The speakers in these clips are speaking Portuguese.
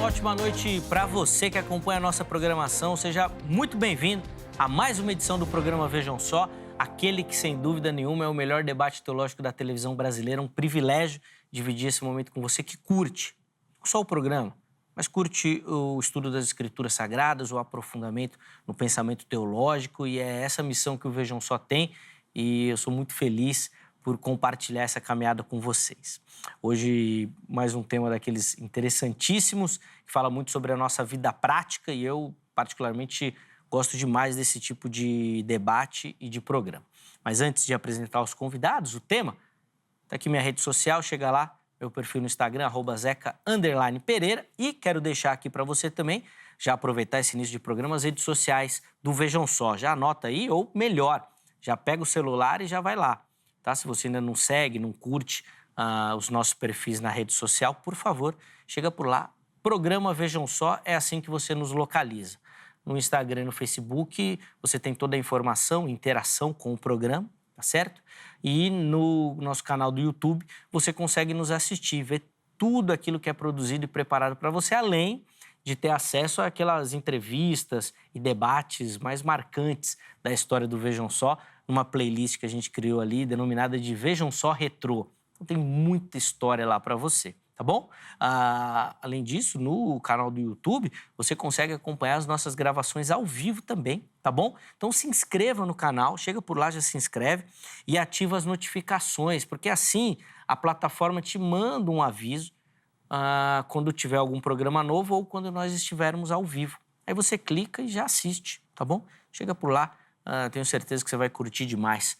ótima noite para você que acompanha a nossa programação. Seja muito bem-vindo a mais uma edição do programa Vejam Só, aquele que, sem dúvida nenhuma, é o melhor debate teológico da televisão brasileira. Um privilégio dividir esse momento com você que curte, não só o programa, mas curte o estudo das Escrituras Sagradas, o aprofundamento no pensamento teológico, e é essa missão que o Vejam Só tem, e eu sou muito feliz por compartilhar essa caminhada com vocês. Hoje, mais um tema daqueles interessantíssimos, que fala muito sobre a nossa vida prática, e eu, particularmente, gosto demais desse tipo de debate e de programa. Mas antes de apresentar os convidados, o tema, tá aqui minha rede social, chega lá, meu perfil no Instagram, @zeca_pereira, e quero deixar aqui para você também, já aproveitar esse início de programa, as redes sociais do Vejam Só. Já anota aí, ou melhor, já pega o celular e já vai lá. Tá? Se você ainda não segue, não curte os nossos perfis na rede social, por favor, chega por lá. Programa Vejam Só, é assim que você nos localiza. No Instagram e no Facebook, você tem toda a informação, interação com o programa, tá certo? E no nosso canal do YouTube, você consegue nos assistir, ver tudo aquilo que é produzido e preparado para você, além de ter acesso àquelas entrevistas e debates mais marcantes da história do Vejam Só, numa playlist que a gente criou ali, denominada de Vejam Só Retrô. Então tem muita história lá para você, tá bom? Além disso, no canal do YouTube, você consegue acompanhar as nossas gravações ao vivo também, tá bom? Então se inscreva no canal, chega por lá, já se inscreve e ativa as notificações, porque assim a plataforma te manda um aviso quando tiver algum programa novo ou quando nós estivermos ao vivo. Aí você clica e já assiste, tá bom? Chega por lá, tenho certeza que você vai curtir demais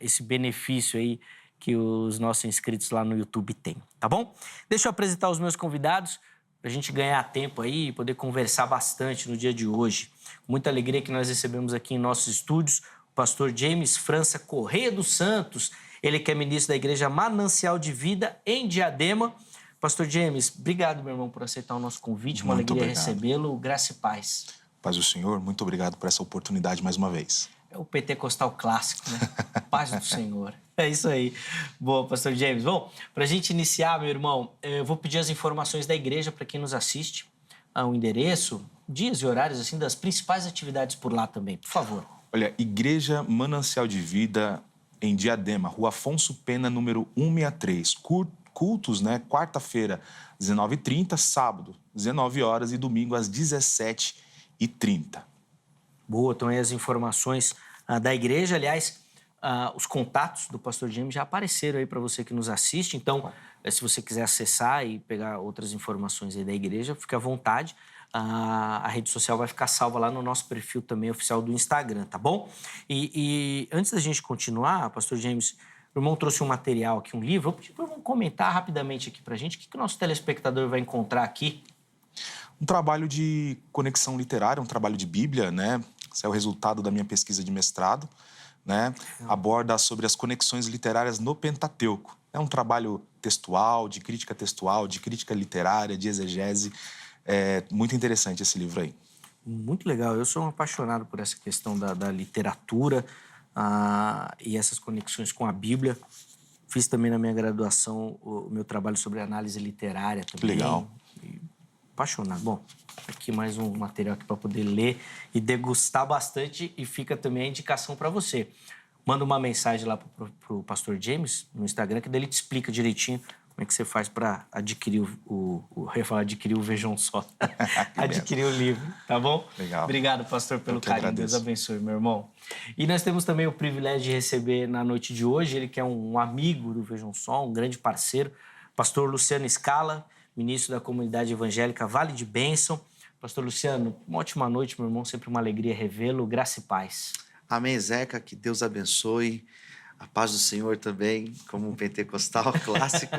esse benefício aí que os nossos inscritos lá no YouTube têm, tá bom? Deixa eu apresentar os meus convidados para a gente ganhar tempo aí e poder conversar bastante no dia de hoje. Muita alegria que nós recebemos aqui em nossos estúdios o pastor James França Correia dos Santos, ele que é ministro da Igreja Manancial de Vida em Diadema. Pastor James, obrigado, meu irmão, por aceitar o nosso convite. Uma alegria recebê-lo. Graça e paz. Paz do Senhor, muito obrigado por essa oportunidade mais uma vez. É o pentecostal clássico, né? Paz do Senhor. É isso aí. Boa, pastor James. Bom, para a gente iniciar, meu irmão, eu vou pedir as informações da igreja para quem nos assiste, o endereço, dias e horários, assim, das principais atividades por lá também, por favor. Olha, Igreja Manancial de Vida em Diadema, Rua Afonso Pena, número 163. Cultos, né? Quarta-feira, 19h30, sábado, 19 horas e domingo às 17h30. Boa, então aí as informações da igreja. Aliás, os contatos do pastor James já apareceram aí para você que nos assiste. Então, se você quiser acessar e pegar outras informações aí da igreja, fique à vontade. A rede social vai ficar salva lá no nosso perfil também oficial do Instagram, tá bom? E antes da gente continuar, pastor James, o irmão trouxe um material aqui, um livro. Eu pedi para o irmão comentar rapidamente aqui para a gente o que o nosso telespectador vai encontrar aqui. Um trabalho de conexão literária, um trabalho de Bíblia, né? Esse é o resultado da minha pesquisa de mestrado, né? Aborda sobre as conexões literárias no Pentateuco. É um trabalho textual, de crítica literária, de exegese. É muito interessante esse livro aí. Muito legal. Eu sou um apaixonado por essa questão da literatura e essas conexões com a Bíblia. Fiz também na minha graduação o meu trabalho sobre análise literária também. Legal. Apaixonado. Bom, aqui mais um material aqui para poder ler e degustar bastante, e fica também a indicação para você. Manda uma mensagem lá pro pastor James no Instagram, que daí ele te explica direitinho como é que você faz para adquirir adquirir o Vejam Só. Adquirir o livro, tá bom? Legal. Obrigado, pastor, pelo carinho. agradeço. Deus abençoe, meu irmão. E nós temos também o privilégio de receber na noite de hoje, ele que é um amigo do Vejam Só, um grande parceiro, pastor Luciano Scala, ministro da comunidade evangélica Vale de Bênção. Pastor Luciano, uma ótima noite, meu irmão. Sempre uma alegria revê-lo. Graça e paz. Amém, Zeca. Que Deus abençoe. A paz do Senhor também, como um pentecostal clássico.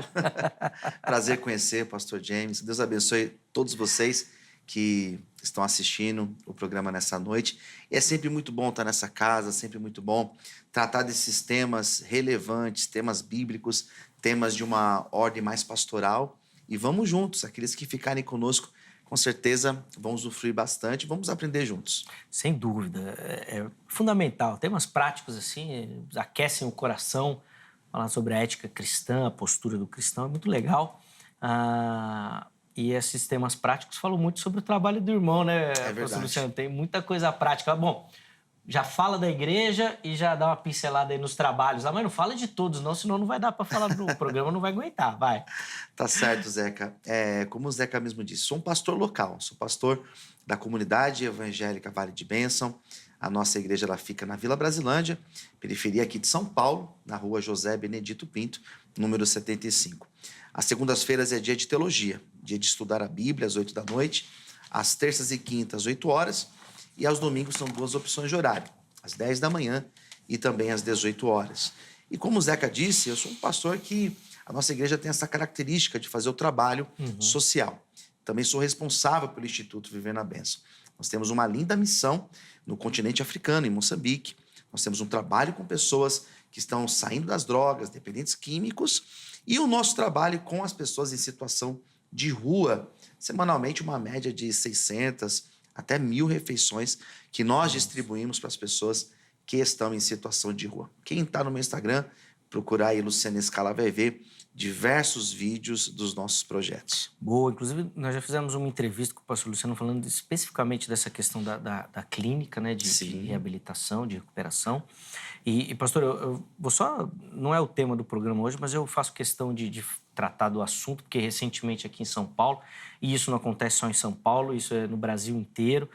Prazer conhecer o pastor James. Deus abençoe todos vocês que estão assistindo o programa nessa noite. E é sempre muito bom estar nessa casa, sempre muito bom tratar desses temas relevantes, temas bíblicos, temas de uma ordem mais pastoral. E vamos juntos, aqueles que ficarem conosco, com certeza vão usufruir bastante, vamos aprender juntos. Sem dúvida, é fundamental. Temas práticos assim, aquecem o coração, falar sobre a ética cristã, a postura do cristão, é muito legal. E esses temas práticos falam muito sobre o trabalho do irmão, né, verdade. Luciano? Tem muita coisa prática. Bom, já fala da igreja e já dá uma pincelada aí nos trabalhos. Mas não fala de todos, não, senão não vai dar para falar no programa, não vai aguentar. Vai. Tá certo, Zeca. Como o Zeca mesmo disse, sou um pastor local, sou pastor da comunidade evangélica Vale de Bênção. A nossa igreja ela fica na Vila Brasilândia, periferia aqui de São Paulo, na rua José Benedito Pinto, número 75. Às segundas-feiras é dia de teologia, dia de estudar a Bíblia às 8 da noite, às terças e quintas, 8 horas, e aos domingos são 2 opções de horário, às 10 da manhã e também às 18 horas. E como o Zeca disse, eu sou um pastor que a nossa igreja tem essa característica de fazer o trabalho social. Também sou responsável pelo Instituto Viver na Bênção. Nós temos uma linda missão no continente africano, em Moçambique. Nós temos um trabalho com pessoas que estão saindo das drogas, dependentes químicos, e o nosso trabalho com as pessoas em situação de rua, semanalmente uma média de 600 até 1.000 refeições que nós distribuímos para as pessoas que estão em situação de rua. Quem está no meu Instagram, procurar aí Luciano Scala, vai ver diversos vídeos dos nossos projetos. Boa, inclusive nós já fizemos uma entrevista com o pastor Luciano falando especificamente dessa questão da clínica, né, de reabilitação, de recuperação. E pastor, eu vou só, não é o tema do programa hoje, mas eu faço questão de tratar do assunto, porque recentemente aqui em São Paulo, e isso não acontece só em São Paulo, isso é no Brasil inteiro,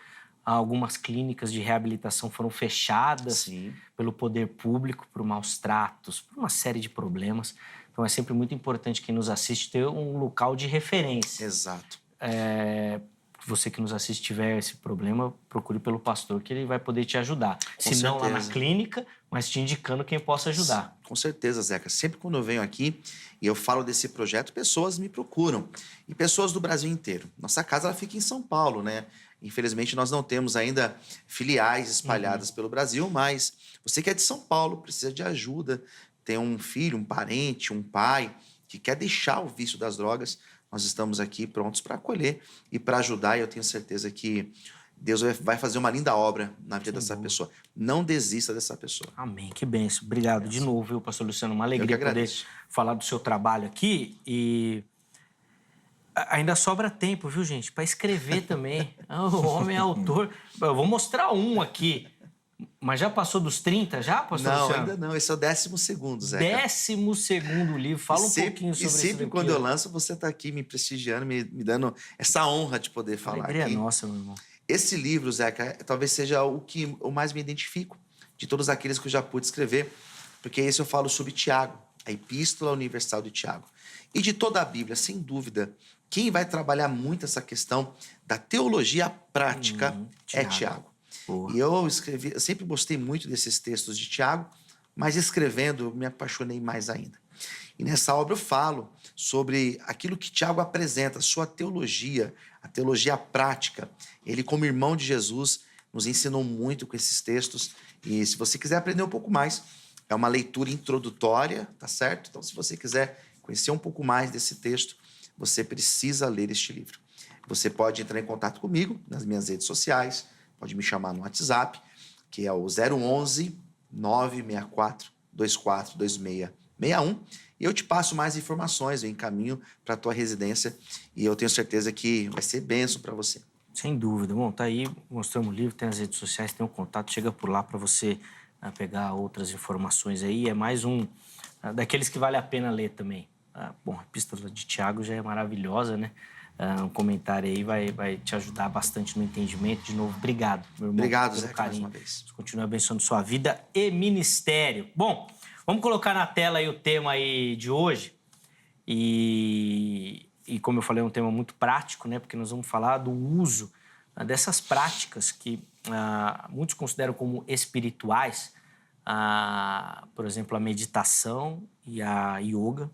algumas clínicas de reabilitação foram fechadas pelo poder público, por maus tratos, por uma série de problemas. Então, é sempre muito importante quem nos assiste ter um local de referência. Exato. Você que nos assiste tiver esse problema, procure pelo pastor, que ele vai poder te ajudar. Se não lá na clínica, mas te indicando quem possa ajudar. Com certeza, Zeca. Sempre quando eu venho aqui e eu falo desse projeto, pessoas me procuram. E pessoas do Brasil inteiro. Nossa casa ela fica em São Paulo, né? Infelizmente, nós não temos ainda filiais espalhadas pelo Brasil, mas você que é de São Paulo, precisa de ajuda, tem um filho, um parente, um pai que quer deixar o vício das drogas, nós estamos aqui prontos para acolher e para ajudar, e eu tenho certeza que Deus vai fazer uma linda obra na vida dessa pessoa. Não desista dessa pessoa. Amém, que bênção. Obrigado de novo, viu, pastor Luciano? Uma alegria poder falar do seu trabalho aqui e ainda sobra tempo, viu, gente, para escrever também. O homem é autor. Eu vou mostrar um aqui. Mas já passou dos 30, já, pastor Luciano? Não, ainda não. Esse é o 12º, Zeca. 12º livro. Fala um pouquinho sobre isso. E sempre quando eu lanço, você está aqui me prestigiando, me dando essa honra de poder falar aqui. Alegria nossa, meu irmão. Esse livro, Zeca, talvez seja o que eu mais me identifico de todos aqueles que eu já pude escrever, porque esse eu falo sobre Tiago, a Epístola Universal de Tiago. E de toda a Bíblia, sem dúvida, quem vai trabalhar muito essa questão da teologia prática é Tiago. E eu sempre gostei muito desses textos de Tiago, mas escrevendo eu me apaixonei mais ainda. E nessa obra eu falo sobre aquilo que Tiago apresenta, sua teologia, a teologia prática. Ele, como irmão de Jesus, nos ensinou muito com esses textos. E se você quiser aprender um pouco mais, é uma leitura introdutória, tá certo? Então, se você quiser conhecer um pouco mais desse texto, você precisa ler este livro. Você pode entrar em contato comigo nas minhas redes sociais, pode me chamar no WhatsApp, que é o 011 964 24 2661, e eu te passo mais informações, eu encaminho para a tua residência, e eu tenho certeza que vai ser bênção para você. Sem dúvida. Bom, tá aí, mostramos o livro, tem as redes sociais, tem um contato, chega por lá para você pegar outras informações aí. É mais um daqueles que vale a pena ler também. Bom, a Epístola de Tiago já é maravilhosa, né? Um comentário aí vai te ajudar bastante no entendimento. De novo, obrigado, meu irmão. Obrigado, Zé, mais uma vez. Deus continue abençoando sua vida e ministério. Bom, vamos colocar na tela aí o tema aí de hoje. E como eu falei, é um tema muito prático, né? Porque nós vamos falar do uso dessas práticas que muitos consideram como espirituais. Por exemplo, a meditação e a yoga.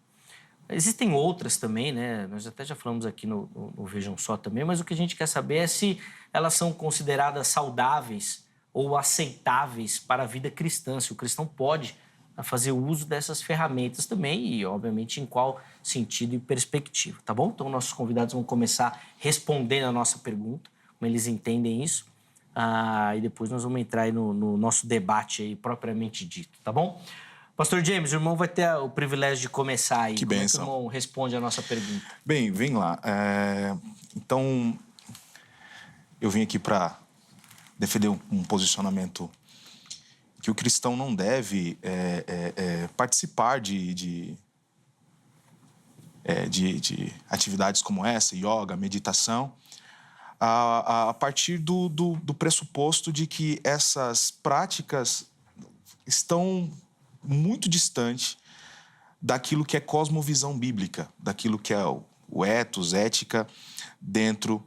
Existem outras também, né? Nós até já falamos aqui no Vejam Só também, mas o que a gente quer saber é se elas são consideradas saudáveis ou aceitáveis para a vida cristã, se o cristão pode fazer uso dessas ferramentas também e, obviamente, em qual sentido e perspectiva, tá bom? Então, nossos convidados vão começar respondendo a nossa pergunta, como eles entendem isso, e depois nós vamos entrar aí no nosso debate aí propriamente dito, tá bom? Pastor James, o irmão vai ter o privilégio de começar aí. Que Como bênção. é que o irmão responde a nossa pergunta? Bem, vem lá. Então, eu vim aqui para defender um posicionamento que o cristão não deve participar de atividades como essa, yoga, meditação, a partir do pressuposto de que essas práticas estão muito distantes daquilo que é cosmovisão bíblica, daquilo que é o ethos, ética, dentro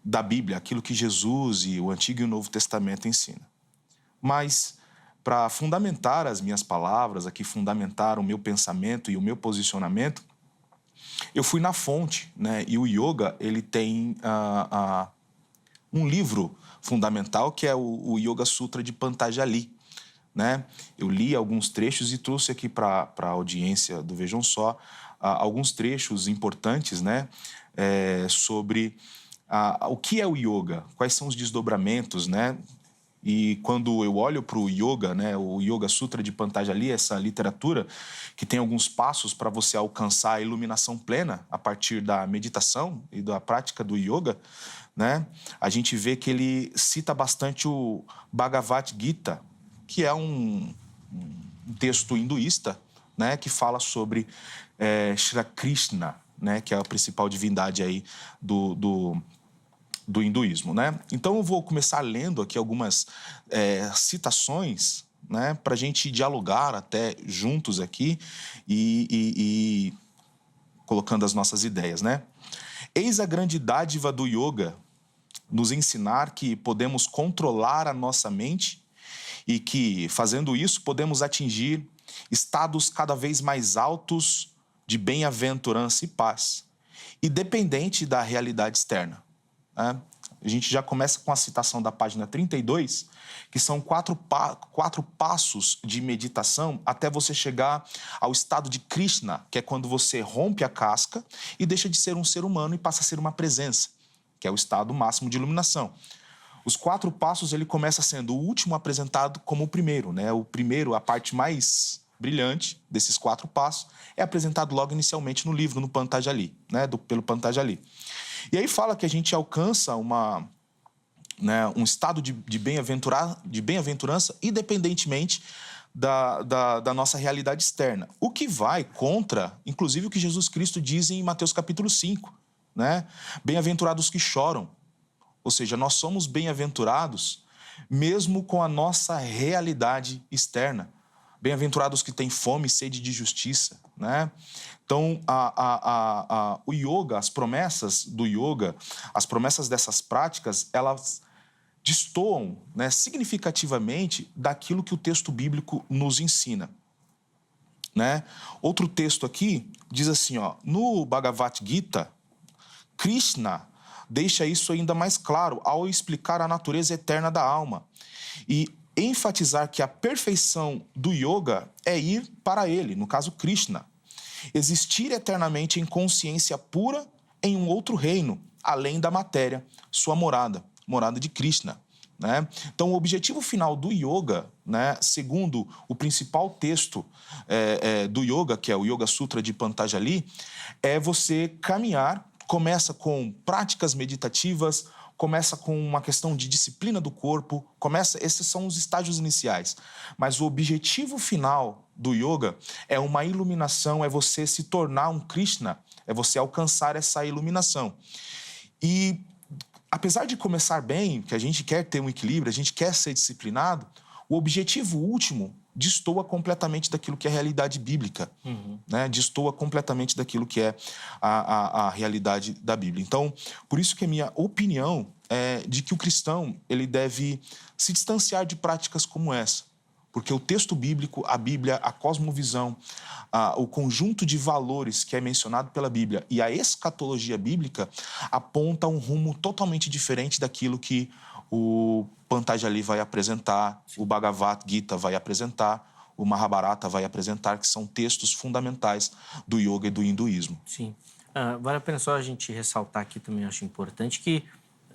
da Bíblia, aquilo que Jesus e o Antigo e o Novo Testamento ensinam. Mas, para fundamentar as minhas palavras, aqui fundamentar o meu pensamento e o meu posicionamento, eu fui na fonte, né? E o yoga, ele tem um livro fundamental que é o Yoga Sutra de Patanjali, né? Eu li alguns trechos e trouxe aqui para a audiência do Vejam Só alguns trechos importantes, né? Sobre o que é o yoga, quais são os desdobramentos, né? E quando eu olho para o yoga, né, o Yoga Sutra de Patanjali, essa literatura que tem alguns passos para você alcançar a iluminação plena a partir da meditação e da prática do yoga, né, a gente vê que ele cita bastante o Bhagavad Gita, que é um texto hinduísta, né, que fala sobre Shri Krishna, né, que é a principal divindade aí do hinduísmo, né? Então eu vou começar lendo aqui algumas citações, né, para a gente dialogar até juntos aqui e colocando as nossas ideias, né? Eis a grande dádiva do yoga, nos ensinar que podemos controlar a nossa mente e que, fazendo isso, podemos atingir estados cada vez mais altos de bem-aventurança e paz, independente da realidade externa. A gente já começa com a citação da página 32, que são quatro passos de meditação até você chegar ao estado de Krishna, que é quando você rompe a casca e deixa de ser um ser humano e passa a ser uma presença, que é o estado máximo de iluminação. Os 4 passos, ele começa sendo o último apresentado como o primeiro, né? O primeiro, a parte mais brilhante desses 4 passos, é apresentado logo inicialmente no livro, no Patanjali, né? Pelo Patanjali. E aí fala que a gente alcança um estado de bem-aventurança independentemente da nossa realidade externa. O que vai contra, inclusive, o que Jesus Cristo diz em Mateus capítulo 5, né? Bem-aventurados que choram. Ou seja, nós somos bem-aventurados mesmo com a nossa realidade externa. Bem-aventurados que têm fome e sede de justiça, né? Então, o yoga, as promessas do yoga, as promessas dessas práticas, elas destoam, né, significativamente daquilo que o texto bíblico nos ensina, né? Outro texto aqui diz assim, no Bhagavad Gita, Krishna deixa isso ainda mais claro ao explicar a natureza eterna da alma e enfatizar que a perfeição do yoga é ir para ele, no caso Krishna. Existir eternamente em consciência pura em um outro reino, além da matéria, sua morada de Krishna, né? Então, o objetivo final do yoga, né, segundo o principal texto do yoga, que é o Yoga Sutra de Patanjali, é você caminhar. Começa com práticas meditativas, começa com uma questão de disciplina do corpo, esses são os estágios iniciais. Mas o objetivo final do yoga é uma iluminação, é você se tornar um Krishna, é você alcançar essa iluminação. E apesar de começar bem, que a gente quer ter um equilíbrio, a gente quer ser disciplinado, o objetivo último destoa completamente daquilo que é a realidade bíblica, né? Destoa completamente daquilo que é a realidade da Bíblia. Então, por isso que a minha opinião é de que o cristão ele deve se distanciar de práticas como essa, porque o texto bíblico, a Bíblia, a cosmovisão, o conjunto de valores que é mencionado pela Bíblia e a escatologia bíblica aponta um rumo totalmente diferente daquilo que o Patanjali vai apresentar, o Bhagavad Gita vai apresentar, o Mahabharata vai apresentar, que são textos fundamentais do yoga e do hinduísmo. Sim. Vale a pena só a gente ressaltar aqui também, eu acho importante, que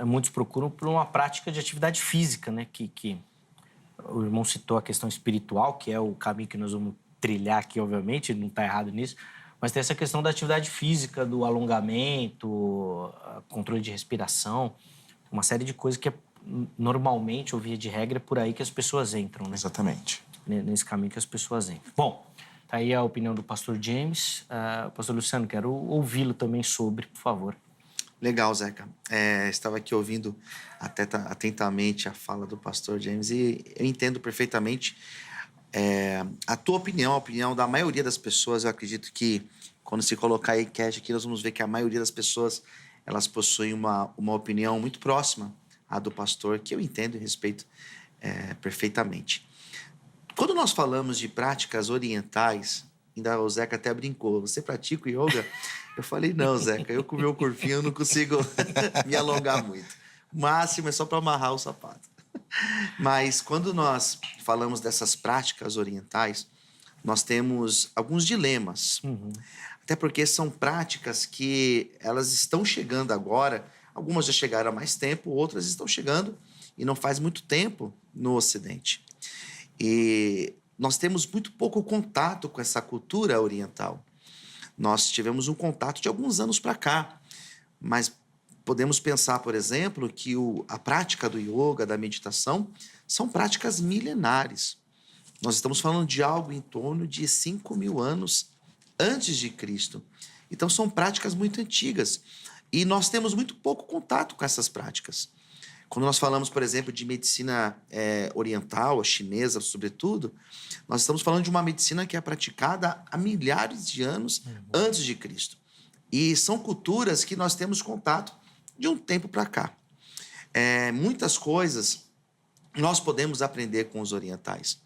muitos procuram por uma prática de atividade física, né? Que o irmão citou a questão espiritual, que é o caminho que nós vamos trilhar aqui, obviamente, não está errado nisso, mas tem essa questão da atividade física, do alongamento, controle de respiração, uma série de coisas que normalmente, ou via de regra, é por aí que as pessoas entram, né? Exatamente. Nesse caminho que as pessoas entram. Bom, tá aí a opinião do pastor James. Pastor Luciano, quero ouvi-lo também sobre, por favor. Legal, Zeca. Estava aqui ouvindo atentamente a fala do pastor James e eu entendo perfeitamente a tua opinião, a opinião da maioria das pessoas. Eu acredito que quando se colocar em enquete aqui, nós vamos ver que a maioria das pessoas elas possuem uma opinião muito próxima à do pastor, que eu entendo e respeito perfeitamente. Quando nós falamos de práticas orientais, ainda o Zeca até brincou, você pratica o yoga? Eu falei, não, Zeca, eu com o meu corpinho eu não consigo me alongar muito. O máximo é só para amarrar o sapato. Mas quando nós falamos dessas práticas orientais, nós temos alguns dilemas. Até porque são práticas que elas estão chegando agora, algumas já chegaram há mais tempo, outras estão chegando e não faz muito tempo no Ocidente. E nós temos muito pouco contato com essa cultura oriental. Nós tivemos um contato de alguns anos para cá, mas podemos pensar, por exemplo, que a prática do yoga, da meditação, são práticas milenares. Nós estamos falando de algo em torno de 5.000 anos antes de Cristo. Então, são práticas muito antigas. E nós temos muito pouco contato com essas práticas. Quando nós falamos, por exemplo, de medicina oriental, a chinesa, sobretudo, nós estamos falando de uma medicina que é praticada há milhares de anos antes de Cristo. E são culturas que nós temos contato de um tempo para cá. Muitas coisas nós podemos aprender com os orientais.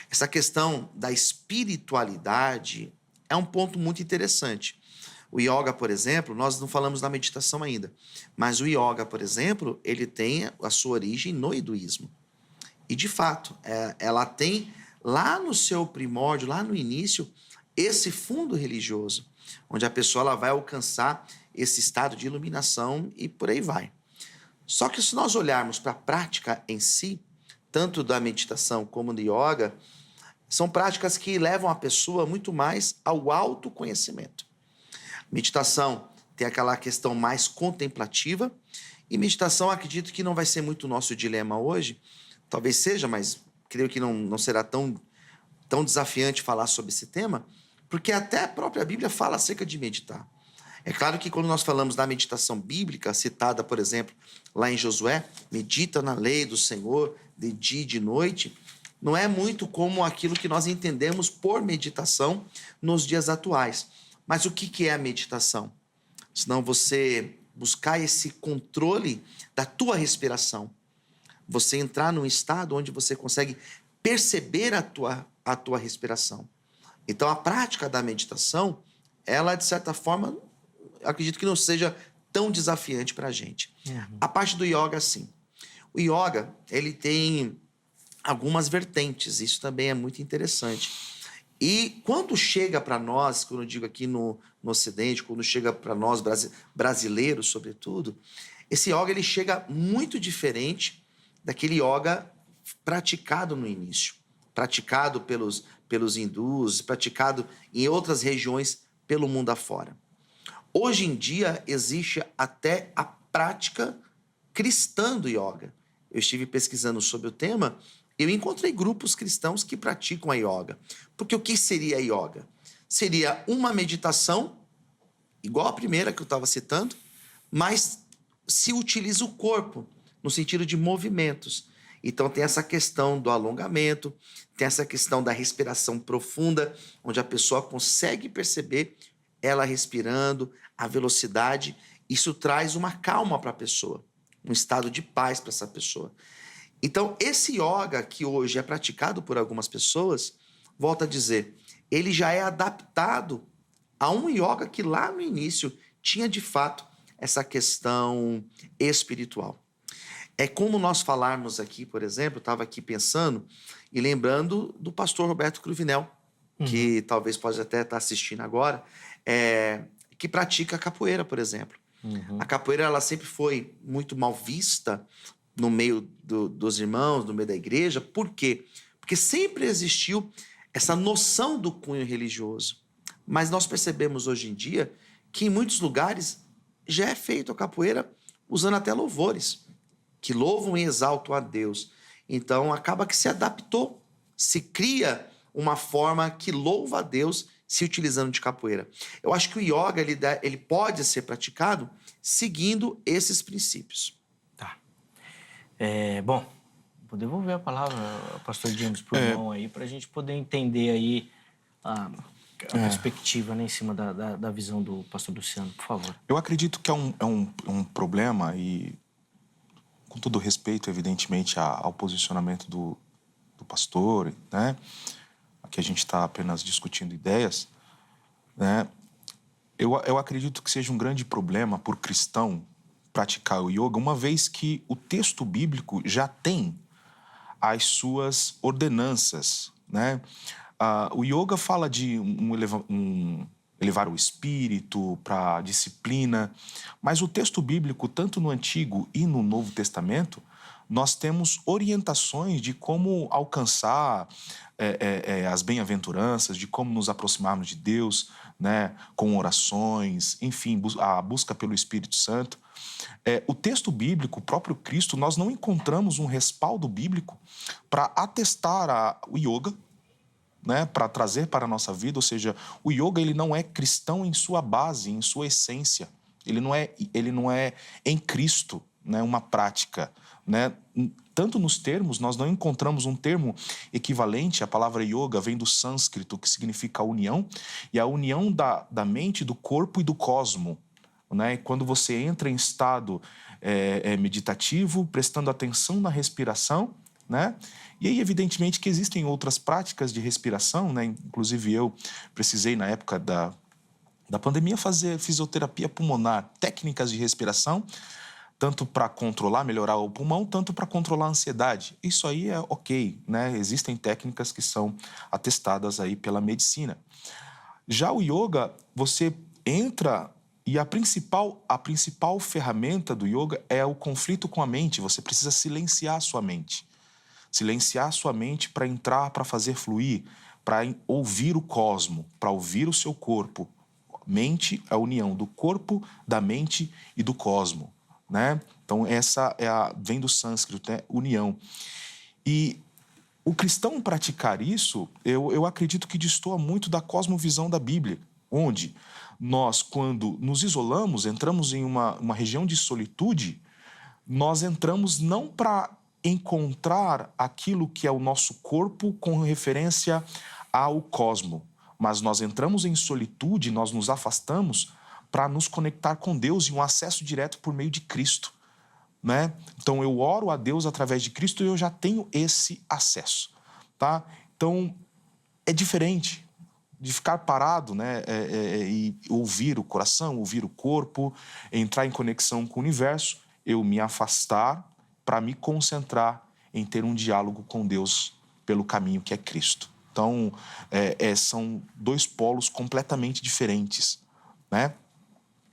Essa questão da espiritualidade é um ponto muito interessante. O yoga, por exemplo, nós não falamos da meditação ainda, mas o yoga, por exemplo, ele tem a sua origem no hinduísmo. E, de fato, ela tem lá no seu primórdio, lá no início, esse fundo religioso, onde a pessoa ela vai alcançar esse estado de iluminação e por aí vai. Só que se nós olharmos para a prática em si, tanto da meditação como do yoga, são práticas que levam a pessoa muito mais ao autoconhecimento. Meditação tem aquela questão mais contemplativa e meditação acredito que não vai ser muito o nosso dilema hoje, talvez seja, mas creio que não será tão desafiante falar sobre esse tema, porque até a própria Bíblia fala acerca de meditar. É claro que quando nós falamos da meditação bíblica, citada, por exemplo, lá em Josué, medita na lei do Senhor de dia e de noite, não é muito como aquilo que nós entendemos por meditação nos dias atuais. Mas o que é a meditação? Senão você buscar esse controle da tua respiração. Você entrar num estado onde você consegue perceber a tua respiração. Então, a prática da meditação, ela, de certa forma, acredito que não seja tão desafiante para a gente. A parte do yoga, sim. O yoga, ele tem algumas vertentes. Isso também é muito interessante. E quando chega para nós, quando eu digo aqui no Ocidente, quando chega para nós brasileiros, sobretudo, esse yoga ele chega muito diferente daquele yoga praticado no início, praticado pelos hindus, praticado em outras regiões pelo mundo afora. Hoje em dia existe até a prática cristã do yoga. Eu estive pesquisando sobre o tema. Eu encontrei grupos cristãos que praticam a yoga. Porque o que seria a yoga? Seria uma meditação, igual a primeira que eu estava citando, mas se utiliza o corpo, no sentido de movimentos. Então tem essa questão do alongamento, tem essa questão da respiração profunda, onde a pessoa consegue perceber ela respirando, a velocidade. Isso traz uma calma para a pessoa, um estado de paz para essa pessoa. Então, esse yoga que hoje é praticado por algumas pessoas, volto a dizer, ele já é adaptado a um yoga que lá no início tinha, de fato, essa questão espiritual. É como nós falarmos aqui, por exemplo, eu estava aqui pensando e lembrando do pastor Roberto Cruvinel, que talvez possa até estar assistindo agora, que pratica capoeira, por exemplo. A capoeira ela sempre foi muito mal vista no meio dos irmãos, no meio da igreja. Por quê? Porque sempre existiu essa noção do cunho religioso. Mas nós percebemos hoje em dia que em muitos lugares já é feito a capoeira usando até louvores, que louvam e exaltam a Deus. Então acaba que se adaptou, se cria uma forma que louva a Deus se utilizando de capoeira. Eu acho que o yoga ele pode ser praticado seguindo esses princípios. Tá. Bom, vou devolver a palavra, pastor James, para o irmão aí, para a gente poder entender aí a perspectiva, né, em cima da visão do pastor Luciano, por favor. Eu acredito que é um problema e, com todo respeito, evidentemente, ao posicionamento do pastor, né? Aqui a gente está apenas discutindo ideias, né? Eu acredito que seja um grande problema por cristão praticar o yoga, uma vez que o texto bíblico já tem as suas ordenanças, né? O yoga fala de elevar o espírito para disciplina, mas o texto bíblico, tanto no Antigo e no Novo Testamento, nós temos orientações de como alcançar as bem-aventuranças, de como nos aproximarmos de Deus, né, com orações, enfim, a busca pelo Espírito Santo. O texto bíblico, o próprio Cristo, nós não encontramos um respaldo bíblico para atestar o yoga, né, para trazer para a nossa vida. Ou seja, o yoga ele não é cristão em sua base, em sua essência. Ele não é em Cristo, né, uma prática, né? Tanto nos termos, nós não encontramos um termo equivalente. A palavra yoga vem do sânscrito, que significa união, e a união da mente, do corpo e do cosmo, né? Quando você entra em estado meditativo, prestando atenção na respiração, né? E aí, evidentemente, que existem outras práticas de respiração, né? Inclusive eu precisei, na época da pandemia, fazer fisioterapia pulmonar, técnicas de respiração, tanto para controlar, melhorar o pulmão, tanto para controlar a ansiedade. Isso aí é ok, né? Existem técnicas que são atestadas aí pela medicina. Já o yoga, você entra e a principal ferramenta do yoga é o conflito com a mente. Você precisa silenciar a sua mente. Silenciar a sua mente para entrar, para fazer fluir, para ouvir o cosmo, para ouvir o seu corpo. Mente é a união do corpo, da mente e do cosmo, né? Então essa vem do sânscrito, né? União. E o cristão praticar isso, eu acredito que destoa muito da cosmovisão da Bíblia, onde nós, quando nos isolamos, entramos em uma região de solitude, nós entramos não para encontrar aquilo que é o nosso corpo com referência ao cosmo, mas nós entramos em solitude, nós nos afastamos para nos conectar com Deus e um acesso direto por meio de Cristo, né? Então eu oro a Deus através de Cristo e eu já tenho esse acesso, tá? Então é diferente de ficar parado, né? E ouvir o coração, ouvir o corpo, entrar em conexão com o universo, eu me afastar para me concentrar em ter um diálogo com Deus pelo caminho que é Cristo. Então, são dois polos completamente diferentes, né?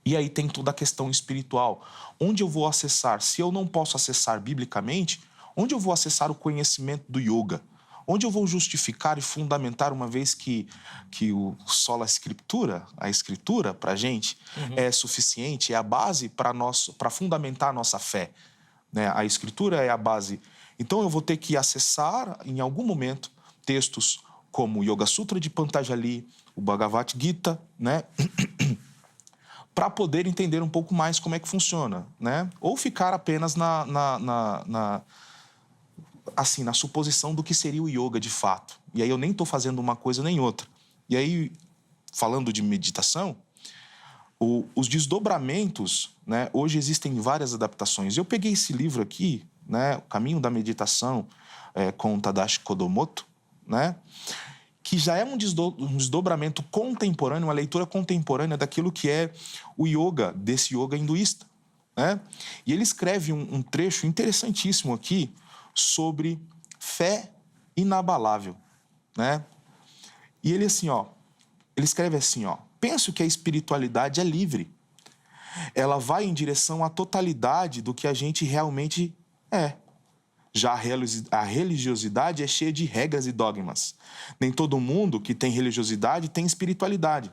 E aí tem toda a questão espiritual. Onde eu vou acessar? Se eu não posso acessar biblicamente, onde eu vou acessar o conhecimento do yoga? Onde eu vou justificar e fundamentar, uma vez que sola a escritura, para a gente, é suficiente, é a base para fundamentar a nossa fé, né? A escritura é a base. Então eu vou ter que acessar, em algum momento, textos como o Yoga Sutra de Patanjali, o Bhagavad Gita, né? Para poder entender um pouco mais como é que funciona, né? Ou ficar apenas na suposição do que seria o yoga de fato. E aí eu nem estou fazendo uma coisa nem outra. E aí, falando de meditação, os desdobramentos, né? Hoje existem várias adaptações. Eu peguei esse livro aqui, né? O Caminho da Meditação, com Tadashi Kodomoto, né? Que já é um desdobramento contemporâneo, uma leitura contemporânea daquilo que é o yoga, desse yoga hinduísta, né? E ele escreve um trecho interessantíssimo aqui sobre fé inabalável, né? E ele escreve assim, penso que a espiritualidade é livre. Ela vai em direção à totalidade do que a gente realmente é. Já a religiosidade é cheia de regras e dogmas. Nem todo mundo que tem religiosidade tem espiritualidade.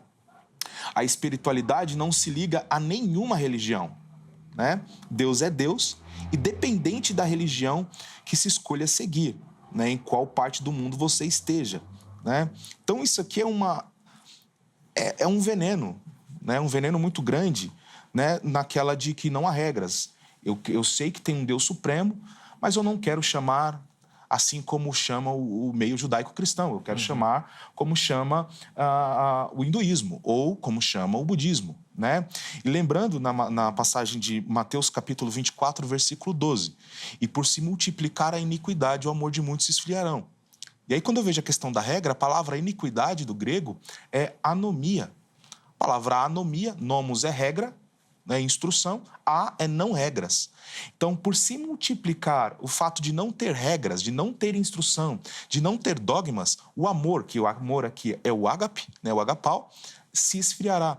A espiritualidade não se liga a nenhuma religião, né? Deus é Deus, independente da religião que se escolha seguir, né? Em qual parte do mundo você esteja, né? Então isso aqui é um veneno, né? Um veneno muito grande, né? Naquela de que não há regras. Eu sei que tem um Deus supremo, mas eu não quero chamar assim como chama o meio judaico-cristão. Eu quero chamar como chama o hinduísmo ou como chama o budismo, né? E lembrando na passagem de Mateus capítulo 24, versículo 12, e por se multiplicar a iniquidade, o amor de muitos se esfriarão. E aí quando eu vejo a questão da regra, a palavra iniquidade do grego é anomia. A palavra anomia, nomos é regra, né, instrução, a é não regras. Então, por se multiplicar o fato de não ter regras, de não ter instrução, de não ter dogmas, o amor, que o amor aqui é o ágape, né, o agapau, se esfriará.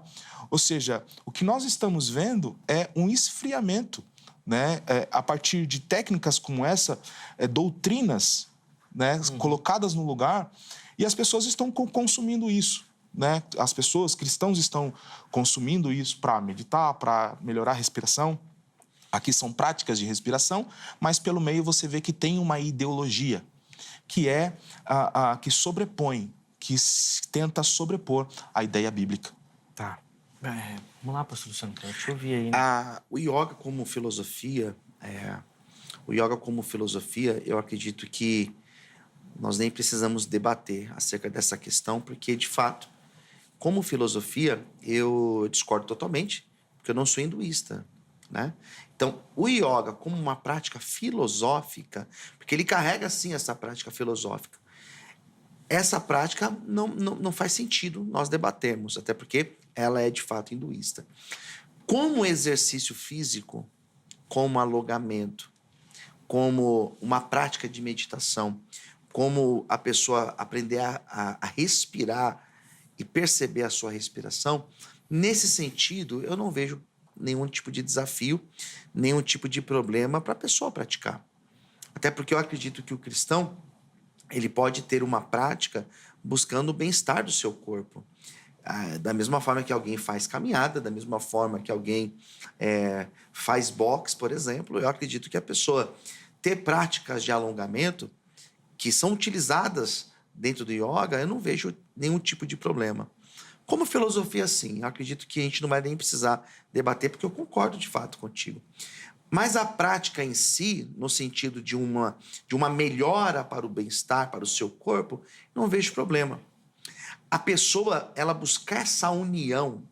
Ou seja, o que nós estamos vendo é um esfriamento, né, a partir de técnicas como essa, doutrinas, né, colocadas no lugar, e as pessoas estão consumindo isso. Né? As pessoas, cristãos, estão consumindo isso para meditar, para melhorar a respiração. Aqui são práticas de respiração, mas pelo meio você vê que tem uma ideologia que que sobrepõe, que tenta sobrepor a ideia bíblica. Tá. Vamos lá, pastor Luciano, deixa eu ouvir aí. Né? O yoga como filosofia, eu acredito que nós nem precisamos debater acerca dessa questão, porque, de fato, como filosofia, eu discordo totalmente, porque eu não sou hinduísta, né? Então, o yoga como uma prática filosófica, porque ele carrega, sim, essa prática filosófica, essa prática não faz sentido nós debatermos, até porque ela é, de fato, hinduísta. Como exercício físico, como alongamento, como uma prática de meditação, como a pessoa aprender a respirar e perceber a sua respiração, nesse sentido, eu não vejo nenhum tipo de desafio, nenhum tipo de problema para a pessoa praticar. Até porque eu acredito que o cristão, ele pode ter uma prática buscando o bem-estar do seu corpo. Da mesma forma que alguém faz caminhada, da mesma forma que alguém faz boxe, por exemplo, eu acredito que a pessoa ter práticas de alongamento que são utilizadas dentro do yoga, eu não vejo nenhum tipo de problema. Como filosofia, sim, eu acredito que a gente não vai nem precisar debater, porque eu concordo de fato contigo. Mas a prática em si, no sentido de uma melhora para o bem-estar, para o seu corpo, não vejo problema. A pessoa, ela buscar essa união,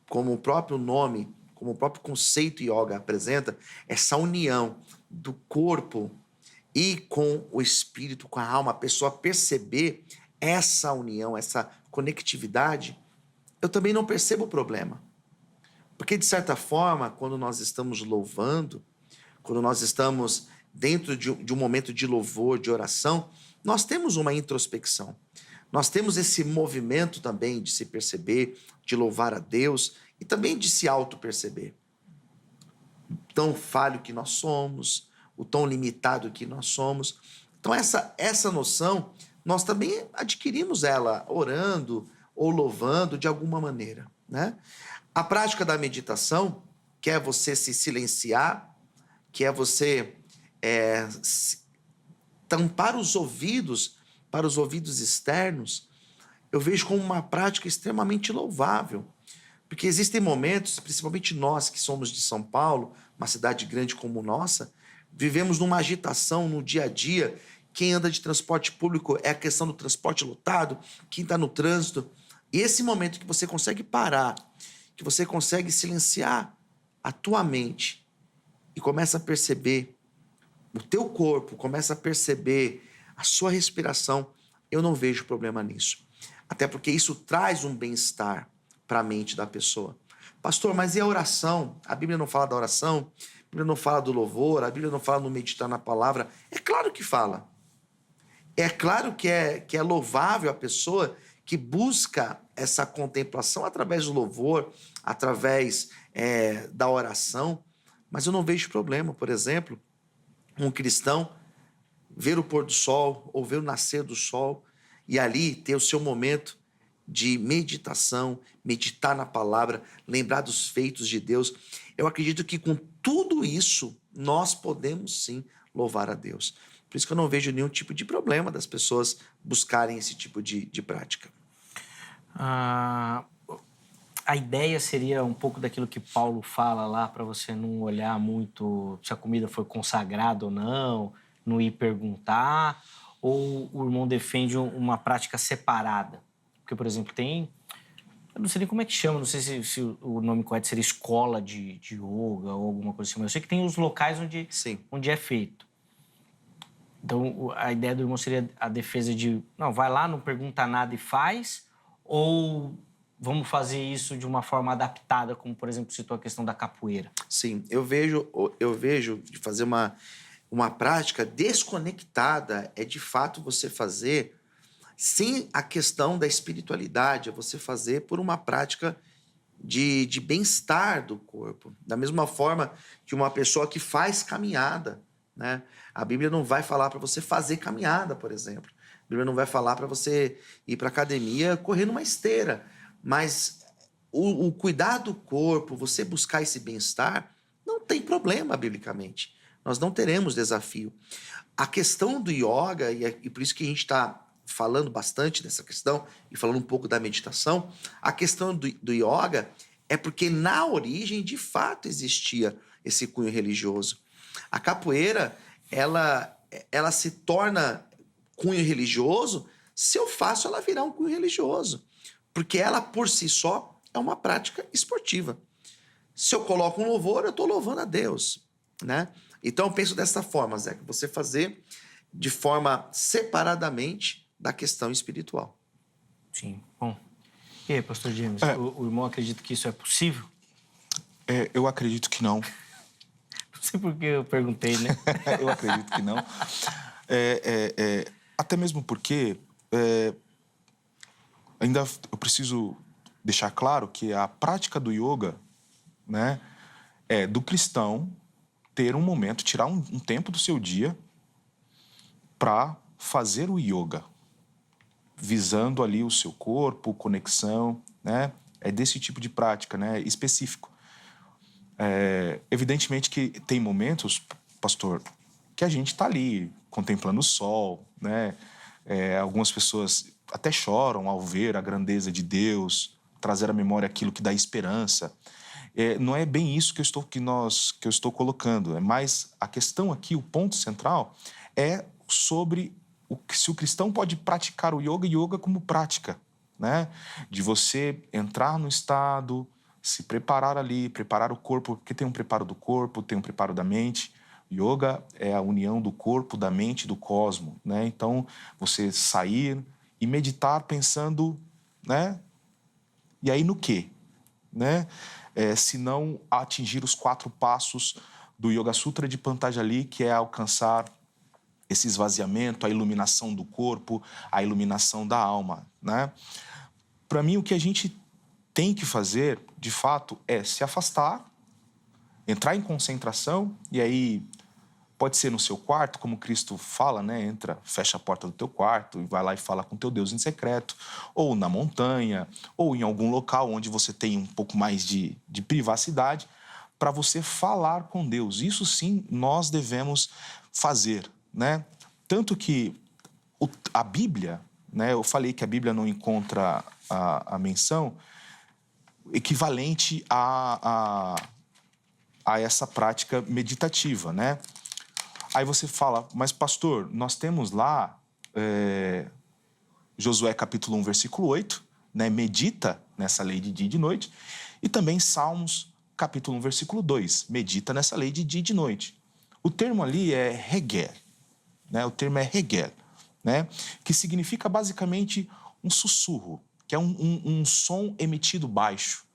como o próprio nome, como o próprio conceito yoga apresenta, essa união do corpo e com o espírito, com a alma, a pessoa perceber essa união, essa conectividade, eu também não percebo o problema. Porque, de certa forma, quando nós estamos louvando, quando nós estamos dentro de um momento de louvor, de oração, nós temos uma introspecção. Nós temos esse movimento também de se perceber, de louvar a Deus e também de se auto-perceber. Tão falho que nós somos, o tão limitado que nós somos. Então, essa noção, nós também adquirimos ela orando ou louvando de alguma maneira, né? A prática da meditação, que é você se silenciar, que é você tampar os ouvidos para os ouvidos externos, eu vejo como uma prática extremamente louvável. Porque existem momentos, principalmente nós que somos de São Paulo, uma cidade grande como nossa, vivemos numa agitação no dia a dia. Quem anda de transporte público é a questão do transporte lotado, quem está no trânsito. E esse momento que você consegue parar, que você consegue silenciar a tua mente e começa a perceber o teu corpo, começa a perceber a sua respiração, eu não vejo problema nisso. Até porque isso traz um bem-estar para a mente da pessoa. Pastor, mas e a oração? A Bíblia não fala da oração? A Bíblia não fala do louvor? A Bíblia não fala no meditar na palavra? É claro que fala. É claro que é louvável a pessoa que busca essa contemplação através do louvor, através da oração, mas eu não vejo problema, por exemplo, um cristão ver o pôr do sol ou ver o nascer do sol e ali ter o seu momento de meditação, meditar na palavra, lembrar dos feitos de Deus. Eu acredito que com tudo isso nós podemos sim louvar a Deus. Por isso que eu não vejo nenhum tipo de problema das pessoas buscarem esse tipo de prática. Ah, a ideia seria um pouco daquilo que Paulo fala lá, para você não olhar muito se a comida foi consagrada ou não ir perguntar, ou o irmão defende uma prática separada? Porque, por exemplo, eu não sei nem como é que chama, não sei se o nome correto seria escola de yoga ou alguma coisa assim, mas eu sei que tem os locais onde é feito. Então, a ideia do irmão seria a defesa de, não, vai lá, não pergunta nada e faz, ou vamos fazer isso de uma forma adaptada, como, por exemplo, citou a questão da capoeira? Sim, eu vejo de fazer uma prática desconectada é, de fato, você fazer sem a questão da espiritualidade, é você fazer por uma prática de bem-estar do corpo. Da mesma forma que uma pessoa que faz caminhada, né? A Bíblia não vai falar para você fazer caminhada, por exemplo. A Bíblia não vai falar para você ir para academia correr numa esteira. Mas o cuidar do corpo, você buscar esse bem-estar, não tem problema biblicamente. Nós não teremos desafio. A questão do yoga, e por isso que a gente está falando bastante dessa questão e falando um pouco da meditação, a questão do yoga é porque na origem, de fato, existia esse cunho religioso. A capoeira, ela se torna cunho religioso se eu faço ela virar um cunho religioso. Porque ela, por si só, é uma prática esportiva. Se eu coloco um louvor, eu estou louvando a Deus, né? Então, eu penso dessa forma, Zé, que você fazer de forma separadamente da questão espiritual. Sim. Bom. E aí, pastor James, o irmão acredita que isso é possível? Eu acredito que não. Não sei por que eu perguntei, né? Eu acredito que não. Até mesmo porque ainda eu preciso deixar claro que a prática do yoga, né, é do cristão ter um momento, tirar um tempo do seu dia para fazer o yoga, visando ali o seu corpo, conexão, né? É desse tipo de prática, né, específico. Evidentemente que tem momentos, pastor, que a gente está ali contemplando o sol, né? Algumas pessoas até choram ao ver a grandeza de Deus, trazer à memória aquilo que dá esperança. Não é bem isso que eu estou colocando. É mais a questão aqui, o ponto central é sobre se o cristão pode praticar o yoga como prática, né? De você entrar no estado, se preparar ali, preparar o corpo, porque tem um preparo do corpo, tem um preparo da mente. Yoga é a união do corpo, da mente, do cosmo, né? Então, você sair e meditar pensando, né? E aí no quê? Né? Se não atingir os 4 passos do Yoga Sutra de Patanjali, que é alcançar esse esvaziamento, a iluminação do corpo, a iluminação da alma, né? Para mim, o que a gente tem que fazer, de fato, é se afastar, entrar em concentração, e aí pode ser no seu quarto, como Cristo fala, né? Entra, fecha a porta do teu quarto e vai lá e fala com teu Deus em secreto, ou na montanha, ou em algum local onde você tem um pouco mais de privacidade, para você falar com Deus. Isso sim nós devemos fazer, né? Tanto que a Bíblia, né? Eu falei que a Bíblia não encontra a menção equivalente a essa prática meditativa, né? Aí você fala, mas pastor, nós temos lá Josué capítulo 1, versículo 8, né? Medita nessa lei de dia e de noite, e também Salmos capítulo 1, versículo 2, medita nessa lei de dia e de noite. O termo ali é regel, né? O termo é regel, né? Que significa basicamente um sussurro, que é um som emitido baixo,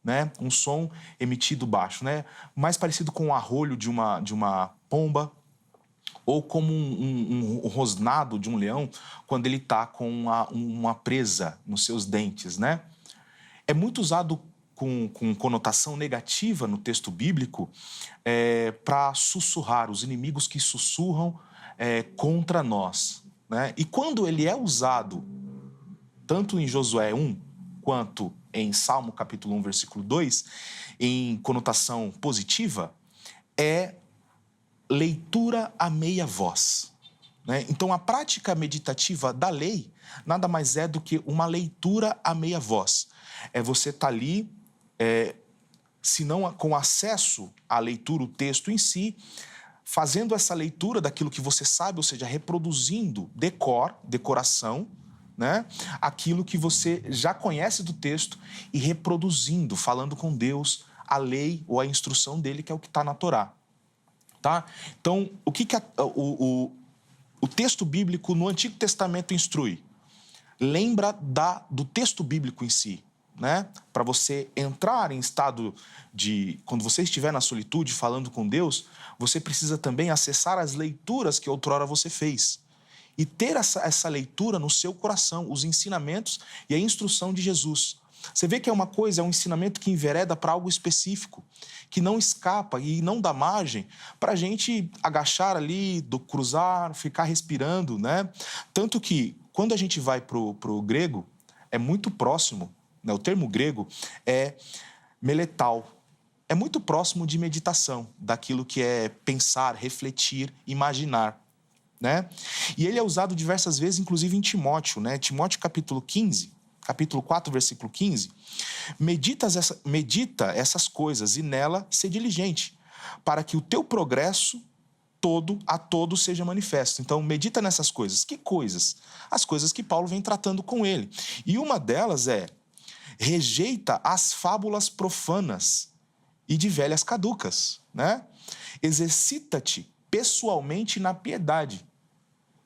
né? Um som emitido baixo, né? Mais parecido com o arrulho de uma pomba, ou como um rosnado de um leão quando ele está com uma presa nos seus dentes, né? É muito usado com conotação negativa no texto bíblico para sussurrar, os inimigos que sussurram contra nós, né? E quando ele é usado, tanto em Josué 1 quanto em Salmo capítulo 1, versículo 2, em conotação positiva, é leitura a meia voz, né? Então, a prática meditativa da lei nada mais é do que uma leitura a meia voz. É você estar ali, se não com acesso à leitura, o texto em si, fazendo essa leitura daquilo que você sabe, ou seja, reproduzindo decoração, né? Aquilo que você já conhece do texto e reproduzindo, falando com Deus a lei ou a instrução dele, que é o que está na Torá. Tá? Então, o que o texto bíblico no Antigo Testamento instrui? Lembra do texto bíblico em si, né? Para você entrar em estado de... Quando você estiver na solitude falando com Deus, você precisa também acessar as leituras que outrora você fez. E ter essa leitura no seu coração, os ensinamentos e a instrução de Jesus. Você vê que é uma coisa, é um ensinamento que envereda para algo específico, que não escapa e não dá margem para a gente agachar ali, cruzar, ficar respirando, né? Tanto que, quando a gente vai para o grego, é muito próximo, né? O termo grego é meletal. É muito próximo de meditação, daquilo que é pensar, refletir, imaginar, né? E ele é usado diversas vezes, inclusive em Timóteo, né? Timóteo capítulo 4, versículo 15, medita essas coisas e nela ser diligente, para que o teu progresso a todos seja manifesto. Então, medita nessas coisas. Que coisas? As coisas que Paulo vem tratando com ele. E uma delas é: rejeita as fábulas profanas e de velhas caducas, né? Exercita-te pessoalmente na piedade.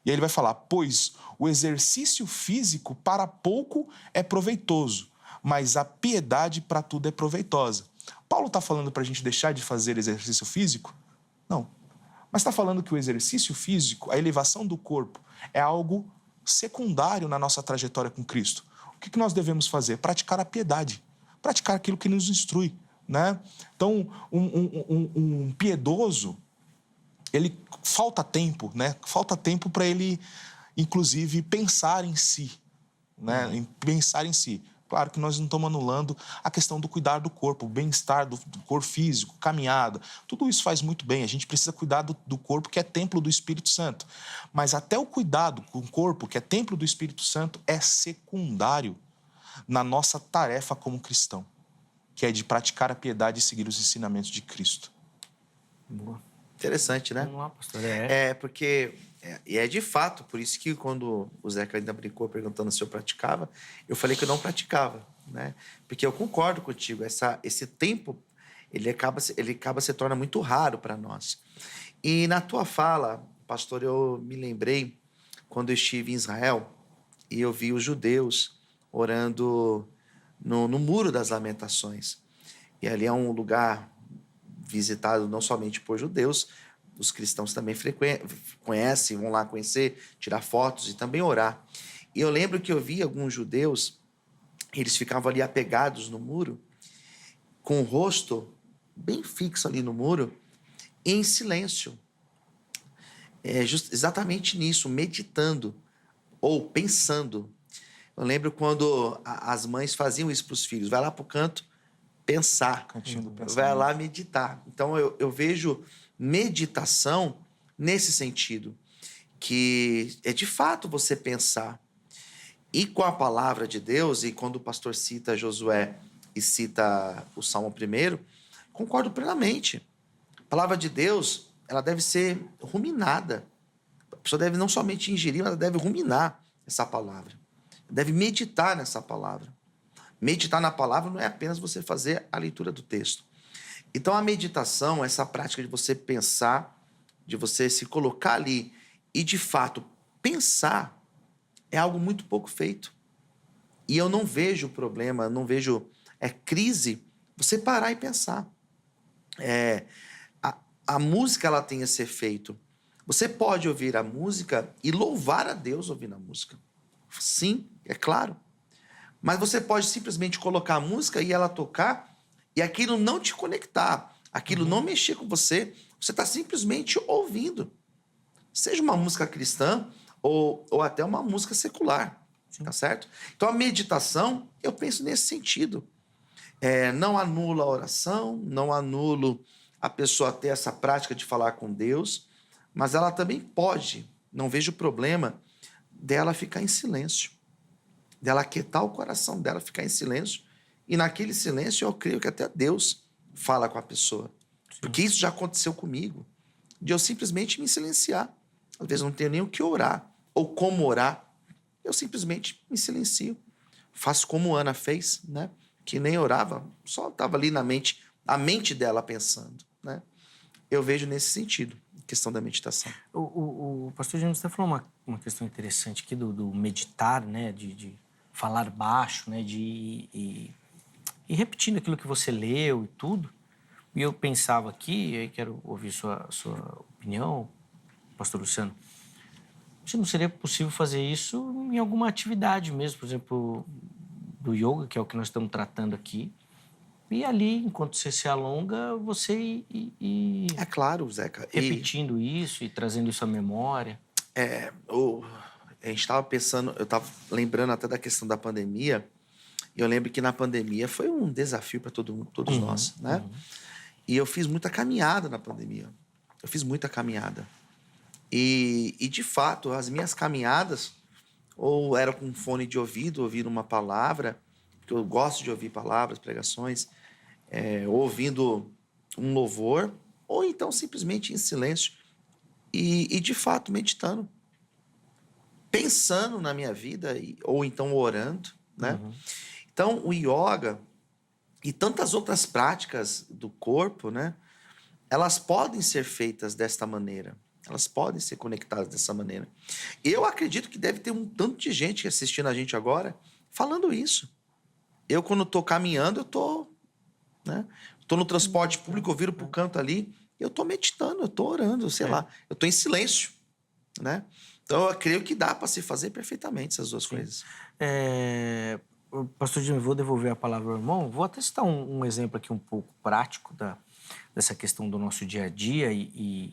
E aí ele vai falar: pois o exercício físico para pouco é proveitoso, mas a piedade para tudo é proveitosa. Paulo está falando para a gente deixar de fazer exercício físico? Não. Mas está falando que o exercício físico, a elevação do corpo, é algo secundário na nossa trajetória com Cristo. O que nós devemos fazer? Praticar a piedade, praticar aquilo que nos instrui, né? Então, um piedoso, ele falta tempo, né? Falta tempo para ele, inclusive, pensar em si, né? Em pensar em si. Claro que nós não estamos anulando a questão do cuidar do corpo, o bem-estar do corpo físico, caminhada. Tudo isso faz muito bem. A gente precisa cuidar do corpo, que é templo do Espírito Santo. Mas até o cuidado com o corpo, que é templo do Espírito Santo, é secundário na nossa tarefa como cristão, que é de praticar a piedade e seguir os ensinamentos de Cristo. Boa. Interessante, né? Vamos lá, pastor. Porque... E é de fato, por isso que quando o Zeca ainda brincou perguntando se eu praticava, eu falei que eu não praticava, né? Porque eu concordo contigo, esse tempo, ele se torna muito raro para nós. E na tua fala, pastor, eu me lembrei quando eu estive em Israel e eu vi os judeus orando no Muro das Lamentações. E ali é um lugar visitado não somente por judeus, os cristãos também conhecem, vão lá conhecer, tirar fotos e também orar. E eu lembro que eu vi alguns judeus, eles ficavam ali apegados no muro, com o rosto bem fixo ali no muro, em silêncio. Exatamente nisso, meditando ou pensando. Eu lembro quando as mães faziam isso para os filhos: vai lá para o canto pensar, vai lá meditar. Então eu vejo meditação nesse sentido, que é de fato você pensar. E com a palavra de Deus, e quando o pastor cita Josué e cita o Salmo 1, concordo plenamente. A palavra de Deus, ela deve ser ruminada. A pessoa deve não somente ingerir, mas ela deve ruminar essa palavra. Deve meditar nessa palavra. Meditar na palavra não é apenas você fazer a leitura do texto. Então, a meditação, essa prática de você pensar, de você se colocar ali e, de fato, pensar, é algo muito pouco feito. E eu não vejo problema, não vejo crise você parar e pensar. A música, ela tem a ser feito. Você pode ouvir a música e louvar a Deus ouvindo a música. Sim, é claro. Mas você pode simplesmente colocar a música e ela tocar e aquilo não te conectar, aquilo não mexer com você, você está simplesmente ouvindo. seja uma música cristã ou até uma música secular, tá certo? Então, a meditação, eu penso nesse sentido. Não anula a oração, não anulo a pessoa ter essa prática de falar com Deus, mas ela também pode, não vejo problema, dela ficar em silêncio, dela aquietar o coração dela, ficar em silêncio, e naquele silêncio eu creio que até Deus fala com a pessoa. Sim. Porque isso já aconteceu comigo, de eu simplesmente me silenciar. Às vezes não tenho nem o que orar, ou como orar, eu simplesmente me silencio. Faço como Ana fez, né? Que nem orava, só estava ali na mente, a mente dela pensando, né? Eu vejo nesse sentido, a questão da meditação. O pastor James até falou uma questão interessante aqui do meditar, né? De falar baixo, né? E repetindo aquilo que você leu e tudo. E eu pensava aqui, e aí quero ouvir sua opinião, pastor Luciano, se não seria possível fazer isso em alguma atividade mesmo, por exemplo, do yoga, que é o que nós estamos tratando aqui, e ali, enquanto você se alonga, você É claro, Zeca. Repetindo isso e trazendo isso à memória. A gente estava pensando, eu estava lembrando até da questão da pandemia, e eu lembro que na pandemia foi um desafio para todos nós, né? E eu fiz muita caminhada na pandemia. Eu fiz muita caminhada. E de fato, as minhas caminhadas, ou era com fone de ouvido, ouvindo uma palavra, porque eu gosto de ouvir palavras, pregações, ouvindo um louvor, ou então simplesmente em silêncio e de fato meditando, pensando na minha vida, ou então orando, né? Então, o yoga e tantas outras práticas do corpo, né? Elas podem ser feitas desta maneira. Elas podem ser conectadas dessa maneira. Eu acredito que deve ter um tanto de gente assistindo a gente agora falando isso. Eu, quando estou caminhando, eu estou, né? Estou no transporte público, eu viro para o canto ali, eu estou meditando, eu estou orando, sei lá. Eu estou em silêncio, né? Então, eu creio que dá para se fazer perfeitamente essas duas coisas. Pastor Jim, vou devolver a palavra ao irmão. Vou até citar um exemplo aqui um pouco prático dessa questão do nosso dia a dia e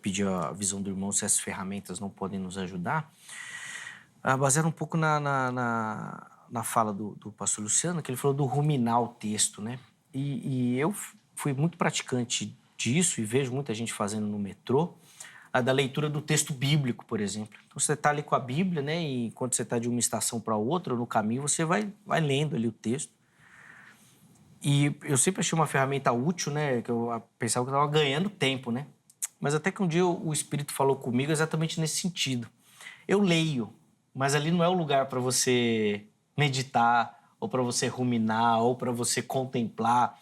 pedir a visão do irmão se essas ferramentas não podem nos ajudar. Baseado um pouco na fala do pastor Luciano, que ele falou do ruminar o texto, né? E eu fui muito praticante disso e vejo muita gente fazendo no metrô, da leitura do texto bíblico, por exemplo. Então, você está ali com a Bíblia, né? E enquanto você está de uma estação para outra, no caminho, você vai lendo ali o texto. E eu sempre achei uma ferramenta útil, né? Que eu pensava que eu estava ganhando tempo, né? Mas até que um dia o Espírito falou comigo exatamente nesse sentido. Eu leio, mas ali não é o lugar para você meditar, ou para você ruminar, ou para você contemplar,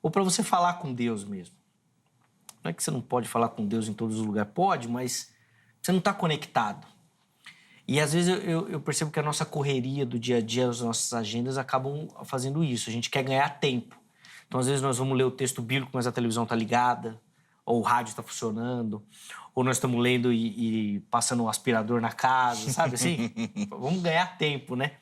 ou para você falar com Deus mesmo. Não é que você não pode falar com Deus em todos os lugares. Pode, mas você não está conectado. E às vezes eu percebo que a nossa correria do dia a dia, as nossas agendas acabam fazendo isso. A gente quer ganhar tempo. Então, às vezes, nós vamos ler o texto bíblico, mas a televisão está ligada, ou o rádio está funcionando, ou nós estamos lendo e passando um aspirador na casa, sabe assim? Vamos ganhar tempo, né?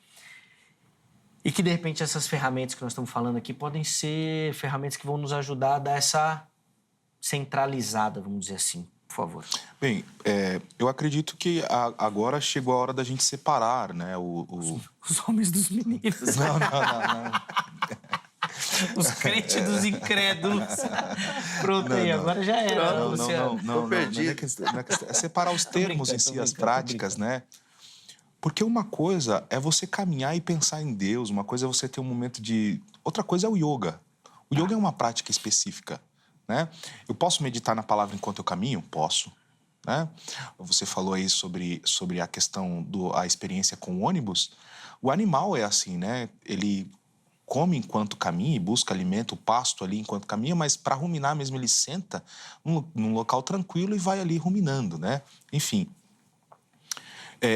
E que, de repente, essas ferramentas que nós estamos falando aqui podem ser ferramentas que vão nos ajudar a dar essa centralizada, vamos dizer assim. Por favor. Bem, eu acredito que agora chegou a hora da gente separar, né? Os homens dos meninos. Não. Os crentes dos incrédulos. Pronto, aí, agora já era. Não, perdi. É separar os termos em si, as práticas, né? Porque uma coisa é você caminhar e pensar em Deus, uma coisa é você ter um momento de... Outra coisa é o yoga. O yoga é uma prática específica, né? Eu posso meditar na palavra enquanto eu caminho? Posso. Né? Você falou aí sobre a questão da experiência com o ônibus. O animal é assim, né? Ele come enquanto caminha e busca alimento, o pasto ali enquanto caminha, mas para ruminar mesmo ele senta num local tranquilo e vai ali ruminando, né? Enfim,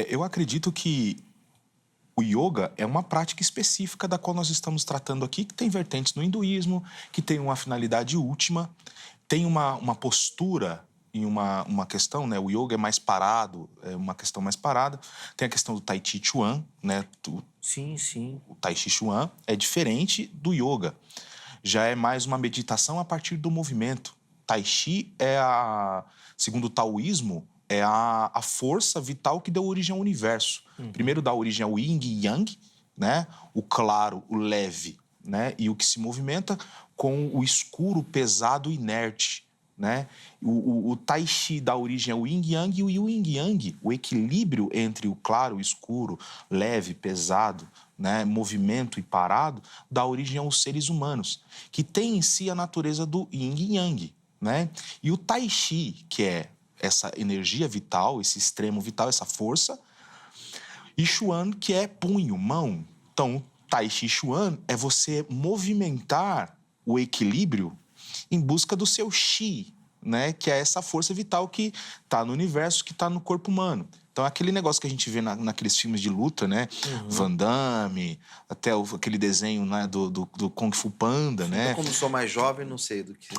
eu acredito que o yoga é uma prática específica da qual nós estamos tratando aqui, que tem vertentes no hinduísmo, que tem uma finalidade última, tem uma postura e uma questão, né? O yoga é mais parado, é uma questão mais parada. Tem a questão do Tai Chi Chuan, né? Sim. O Tai Chi Chuan é diferente do yoga. Já é mais uma meditação a partir do movimento. Tai Chi segundo o taoísmo, é a força vital que deu origem ao universo. Primeiro dá origem ao yin e yang, né? O claro, o leve, né? E o que se movimenta com o escuro, pesado, inerte, né? O Tai Chi dá origem ao yin yang, e o yin yang, o equilíbrio entre o claro, o escuro, leve, pesado, né? Movimento e parado, dá origem aos seres humanos, que tem em si a natureza do yin e yang, né? E o Tai Chi, que é essa energia vital, esse extremo vital, essa força, e Chuan, que é punho, mão. Então, Tai Chi Chuan é você movimentar o equilíbrio em busca do seu Chi, né? Que é essa força vital que está no universo, que está no corpo humano. Então, aquele negócio que a gente vê naqueles filmes de luta, né? Van Damme, até aquele desenho, né? do Kung Fu Panda, né? Eu, como sou mais jovem, não sei do que...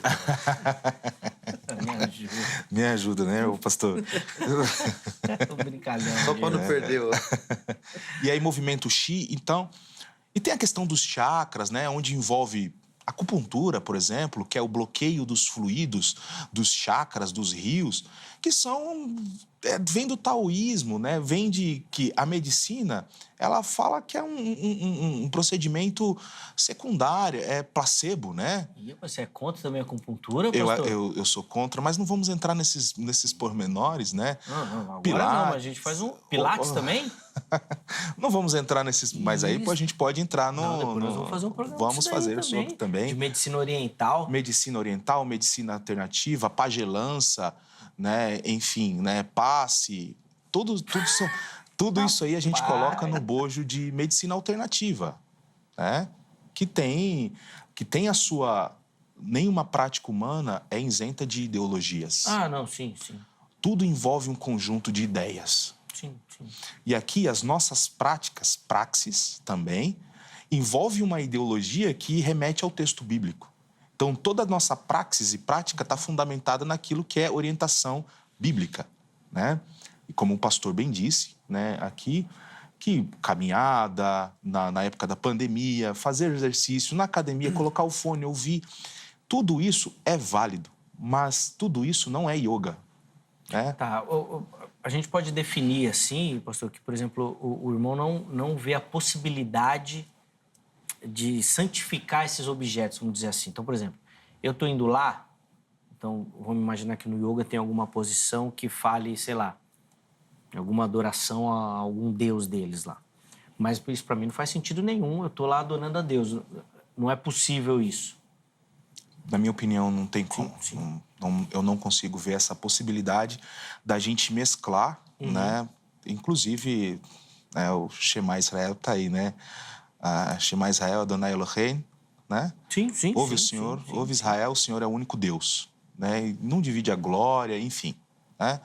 Me ajuda. Me ajuda, né, o pastor? Tô brincalhando. Só para não perder o... E aí, movimento Chi, então... E tem a questão dos chakras, né? Onde envolve acupuntura, por exemplo, que é o bloqueio dos fluidos, dos chakras, dos rios, que são... vem do taoísmo, né? Vem de que a medicina, ela fala que é um procedimento secundário, é placebo, né? E você é contra também a acupuntura, pastor? Eu sou contra, mas não vamos entrar nesses pormenores, né? Não, agora Pilates. não, mas a gente faz um... Pilates também? Não vamos entrar nesses... Mas aí a gente pode entrar no... Não, depois nós vamos fazer um programa Vamos disso daí fazer sobre também. De medicina oriental. Medicina oriental, medicina alternativa, pagelança, né? Enfim, né? Passe, tudo isso aí a gente coloca no bojo de medicina alternativa, né? Que tem a sua... Nenhuma prática humana é isenta de ideologias. Ah, não, sim. Tudo envolve um conjunto de ideias. Sim. E aqui as nossas práticas, praxis também, envolve uma ideologia que remete ao texto bíblico. Então, toda a nossa praxis e prática está fundamentada naquilo que é orientação bíblica, né? E como o pastor bem disse, né, aqui, que caminhada, na época da pandemia, fazer exercício, na academia, colocar o fone, ouvir, tudo isso é válido, mas tudo isso não é yoga, né? Tá, a gente pode definir assim, pastor, que, por exemplo, o irmão não vê a possibilidade de santificar esses objetos, vamos dizer assim. Então, por exemplo, eu estou indo lá, então vamos imaginar que no yoga tem alguma posição que fale, sei lá, alguma adoração a algum deus deles lá. Mas isso para mim não faz sentido nenhum, eu estou lá adorando a Deus. Não é possível isso. Na minha opinião, não tem como. Sim. Eu não consigo ver essa possibilidade da gente mesclar, né? Inclusive, né, o Shema Israel está aí, né? Shema Israel, Adonai Elohim, né? Sim. Ouve o Senhor, ouve Israel, o Senhor é o único Deus, né? E não divide a glória, enfim, né?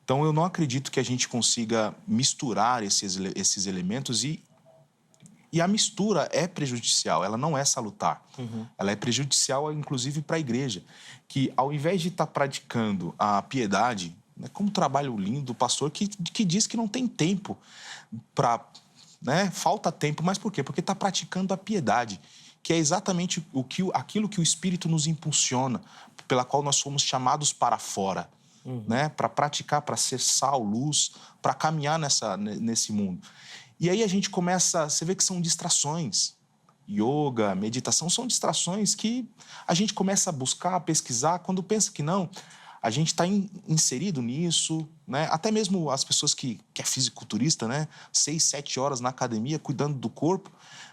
Então, eu não acredito que a gente consiga misturar esses elementos e a mistura é prejudicial, ela não é salutar. Ela é prejudicial, inclusive, para a igreja, que ao invés de estar praticando a piedade, né, como trabalho lindo do pastor que diz que não tem tempo para... Né, falta tempo, mas por quê? Porque está praticando a piedade, que é exatamente aquilo que o Espírito nos impulsiona, pela qual nós fomos chamados para fora, né, para praticar, para ser sal, luz, para caminhar nesse mundo. E aí a gente começa... Você vê que são distrações. Yoga, meditação, são distrações que a gente começa a buscar, a pesquisar, quando pensa que não, a gente está inserido nisso, né? Até mesmo as pessoas que é fisiculturista, né? 6, 7 horas na academia, cuidando do corpo,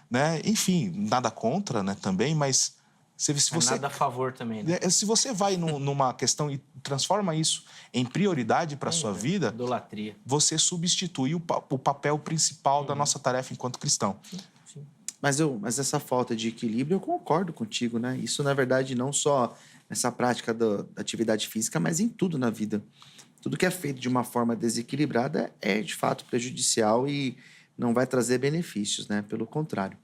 né? Enfim, nada contra, né? Também, mas... Se você, nada a favor também, né? Se você vai numa questão e transforma isso em prioridade para a sua vida... Idolatria. Você substitui o papel principal da nossa tarefa enquanto cristão. Sim. Mas essa falta de equilíbrio, eu concordo contigo, né? Isso, na verdade, não só nessa prática da atividade física, mas em tudo na vida. Tudo que é feito de uma forma desequilibrada é, de fato, prejudicial e não vai trazer benefícios, né? Pelo contrário.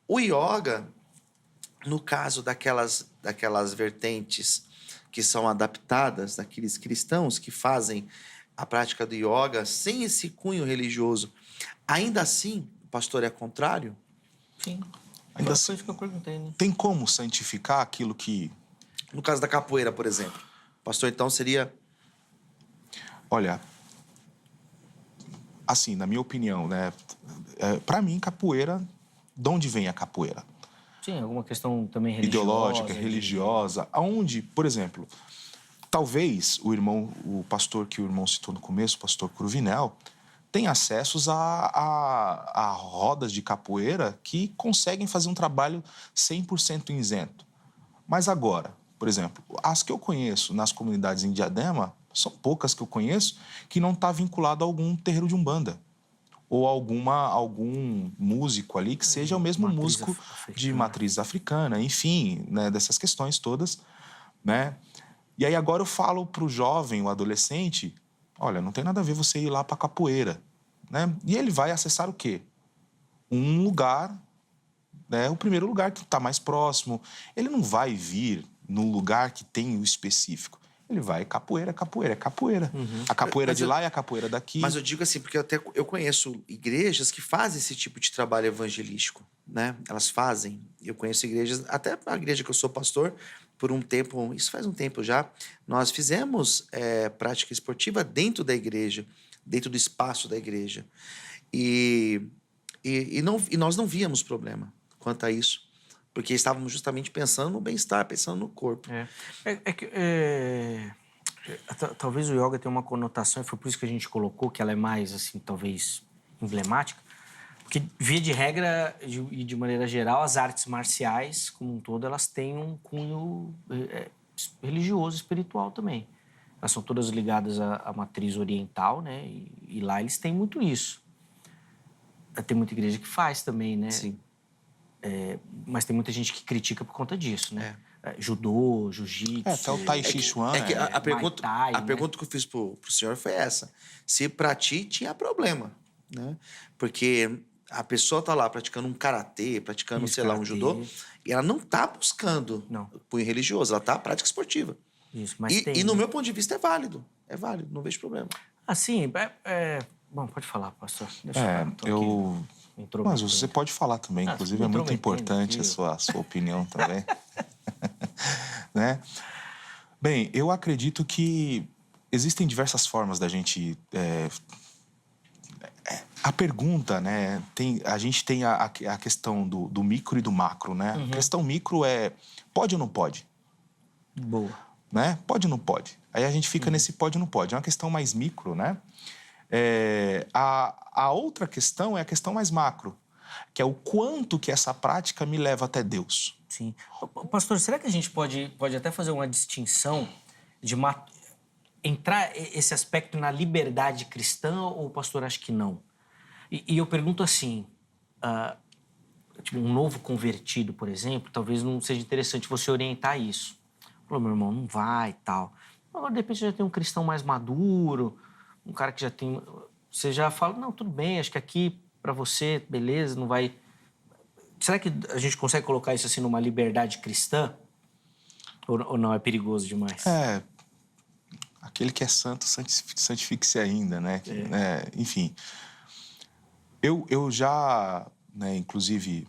O yoga, no caso daquelas vertentes que são adaptadas, daqueles cristãos que fazem a prática do yoga sem esse cunho religioso, ainda assim, o pastor é contrário? Sim. Ainda assim, foi isso que eu perguntei, né? tem como santificar aquilo que... No caso da capoeira, por exemplo, o pastor, então, seria Olha, assim, na minha opinião, né? Para mim, capoeira, de onde vem a capoeira? Sim, alguma questão também religiosa. Ideológica, religiosa, aonde, por exemplo, talvez o pastor que o irmão citou no começo, o pastor Cruvinel, tem acessos a rodas de capoeira que conseguem fazer um trabalho 100% isento. Mas agora, por exemplo, as que eu conheço nas comunidades em Diadema, são poucas que eu conheço, que não está vinculado a algum terreiro de umbanda ou algum músico ali que seja o mesmo músico de matriz africana, enfim, né, dessas questões todas, né? E aí agora eu falo para o jovem, o adolescente, olha, não tem nada a ver você ir lá para capoeira, né? E ele vai acessar o quê? Um lugar, né? O primeiro lugar que está mais próximo. Ele não vai vir no lugar que tem o específico. Ele vai capoeira, capoeira, é capoeira. A capoeira de lá é a capoeira daqui. Mas eu digo assim, porque eu conheço igrejas que fazem esse tipo de trabalho evangelístico, né? Elas fazem. Eu conheço igrejas, até a igreja que eu sou pastor, por um tempo, isso faz um tempo já, nós fizemos prática esportiva dentro da igreja, dentro do espaço da igreja. E nós não víamos problema quanto a isso, porque estávamos justamente pensando no bem-estar, pensando no corpo. Talvez o yoga tenha uma conotação, e foi por isso que a gente colocou, que ela é mais, assim, talvez emblemática, porque, via de regra e de maneira geral, as artes marciais, como um todo, elas têm um cunho religioso, espiritual também. Elas são todas ligadas à matriz oriental, né? E lá eles têm muito isso. Tem muita igreja que faz também, né? Sim. Mas tem muita gente que critica por conta disso, né? Judô, jiu-jitsu... Até o Tai Chi Chuan. A pergunta né? que eu fiz pro senhor foi essa. Se pra ti tinha problema, né? Porque a pessoa tá lá praticando um karatê, praticando, Isso, sei lá, um karatê. judô, e ela não tá buscando cunho religioso, ela tá na prática esportiva. Isso, mas E no meu ponto de vista é válido, não vejo problema. Assim, bom, pode falar, pastor. Deixa Mas você pode falar também, inclusive é muito importante a sua opinião também. Né? Bem, eu acredito que existem diversas formas da gente... A pergunta, né? A gente tem a questão do micro e do macro, né? A questão micro é pode ou não pode? Boa. Né? Pode ou não pode? Aí a gente fica nesse pode ou não pode. É uma questão mais micro, né? A outra questão é a questão mais macro, que é o quanto que essa prática me leva até Deus. Sim. Pastor, será que a gente pode até fazer uma distinção de entrar esse aspecto na liberdade cristã, ou o pastor acha que não? E eu pergunto assim, tipo, um novo convertido, por exemplo, talvez não seja interessante você orientar isso. Falou, meu irmão, não vai e tal. Agora, de repente, já tem um cristão mais maduro, um cara que já tem... Você já fala, não, tudo bem, acho que aqui, para você, beleza, não vai... Será que a gente consegue colocar isso assim numa liberdade cristã? Ou não, é perigoso demais? Aquele que é santo, santifique-se ainda, né? Enfim, eu já, né, inclusive,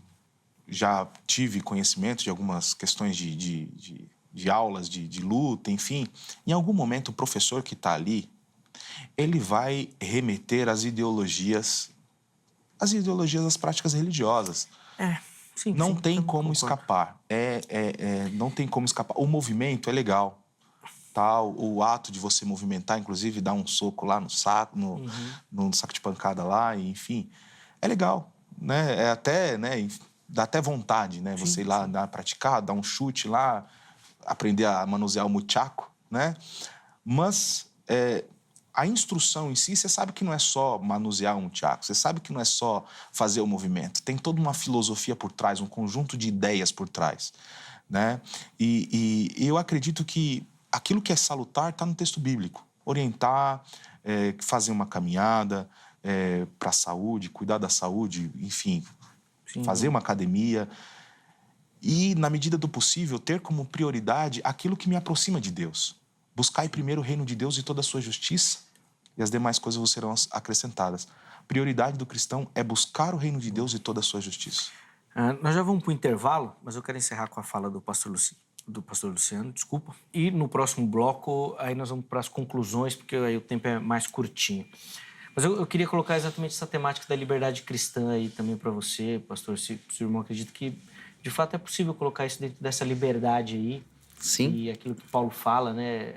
já tive conhecimento de algumas questões de aulas de luta, enfim. Em algum momento, o professor que está ali, ele vai remeter às ideologias das práticas religiosas. Sim, não sim, tem como escapar. Não tem como escapar. O movimento é legal. Tá? O ato de você movimentar, inclusive, dar um soco lá no saco, no saco de pancada lá, e, enfim, é legal. Né? Dá até vontade, né? Você ir lá praticar, dar um chute lá, aprender a manusear o muchaco, né? Mas a instrução em si, você sabe que não é só manusear um muchaco, você sabe que não é só fazer o movimento. Tem toda uma filosofia por trás, um conjunto de ideias por trás, né? E eu acredito que aquilo que é salutar está no texto bíblico. Orientar, fazer uma caminhada para a saúde, cuidar da saúde, enfim, fazer uma academia. E, na medida do possível, ter como prioridade aquilo que me aproxima de Deus. Buscai primeiro o reino de Deus e toda a sua justiça, e as demais coisas vos serão acrescentadas. A prioridade do cristão é buscar o reino de Deus e toda a sua justiça. Nós já vamos para o intervalo, mas eu quero encerrar com a fala do pastor do pastor Luciano, desculpa. E no próximo bloco, aí nós vamos para as conclusões, porque aí o tempo é mais curtinho. Mas eu queria colocar exatamente essa temática da liberdade cristã aí também para você, pastor. Se o irmão acredita que, de fato, é possível colocar isso dentro dessa liberdade aí. Sim. E aquilo que Paulo fala, né?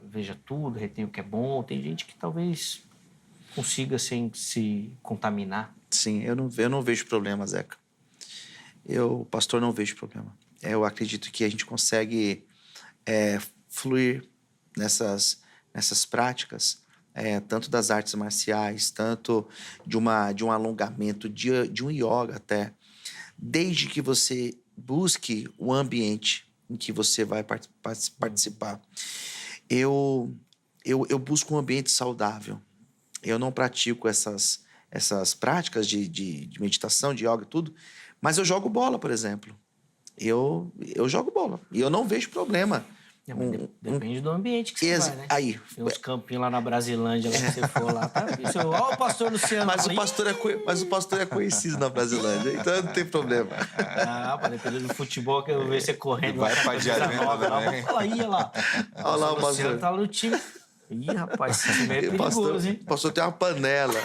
Veja tudo, retém o que é bom. Tem gente que talvez consiga sem se contaminar. Sim, eu não vejo problema, Zeca. Eu, pastor, não vejo problema. Eu acredito que a gente consegue fluir nessas práticas, tanto das artes marciais, tanto de um alongamento, de um yoga até, desde que você busque o ambiente em que você vai participar. Eu busco um ambiente saudável. Eu não pratico essas práticas de meditação, de yoga e tudo, mas eu jogo bola, por exemplo. Eu jogo bola e eu não vejo problema. Depende do ambiente que você vai, né? Aí, tem uns campinhos lá na Brasilândia, lá que você for lá, tá? Ó, o pastor Luciano. Mas o pastor é conhecido na Brasilândia, então não tem problema. Para depender do futebol, que eu vejo você correndo. Vai pra Diadema também. Fala aí, olha lá. Olha lá o pastor. Luciano tá no time. Ih, rapaz, esse time é perigoso, hein? O pastor tem uma panela.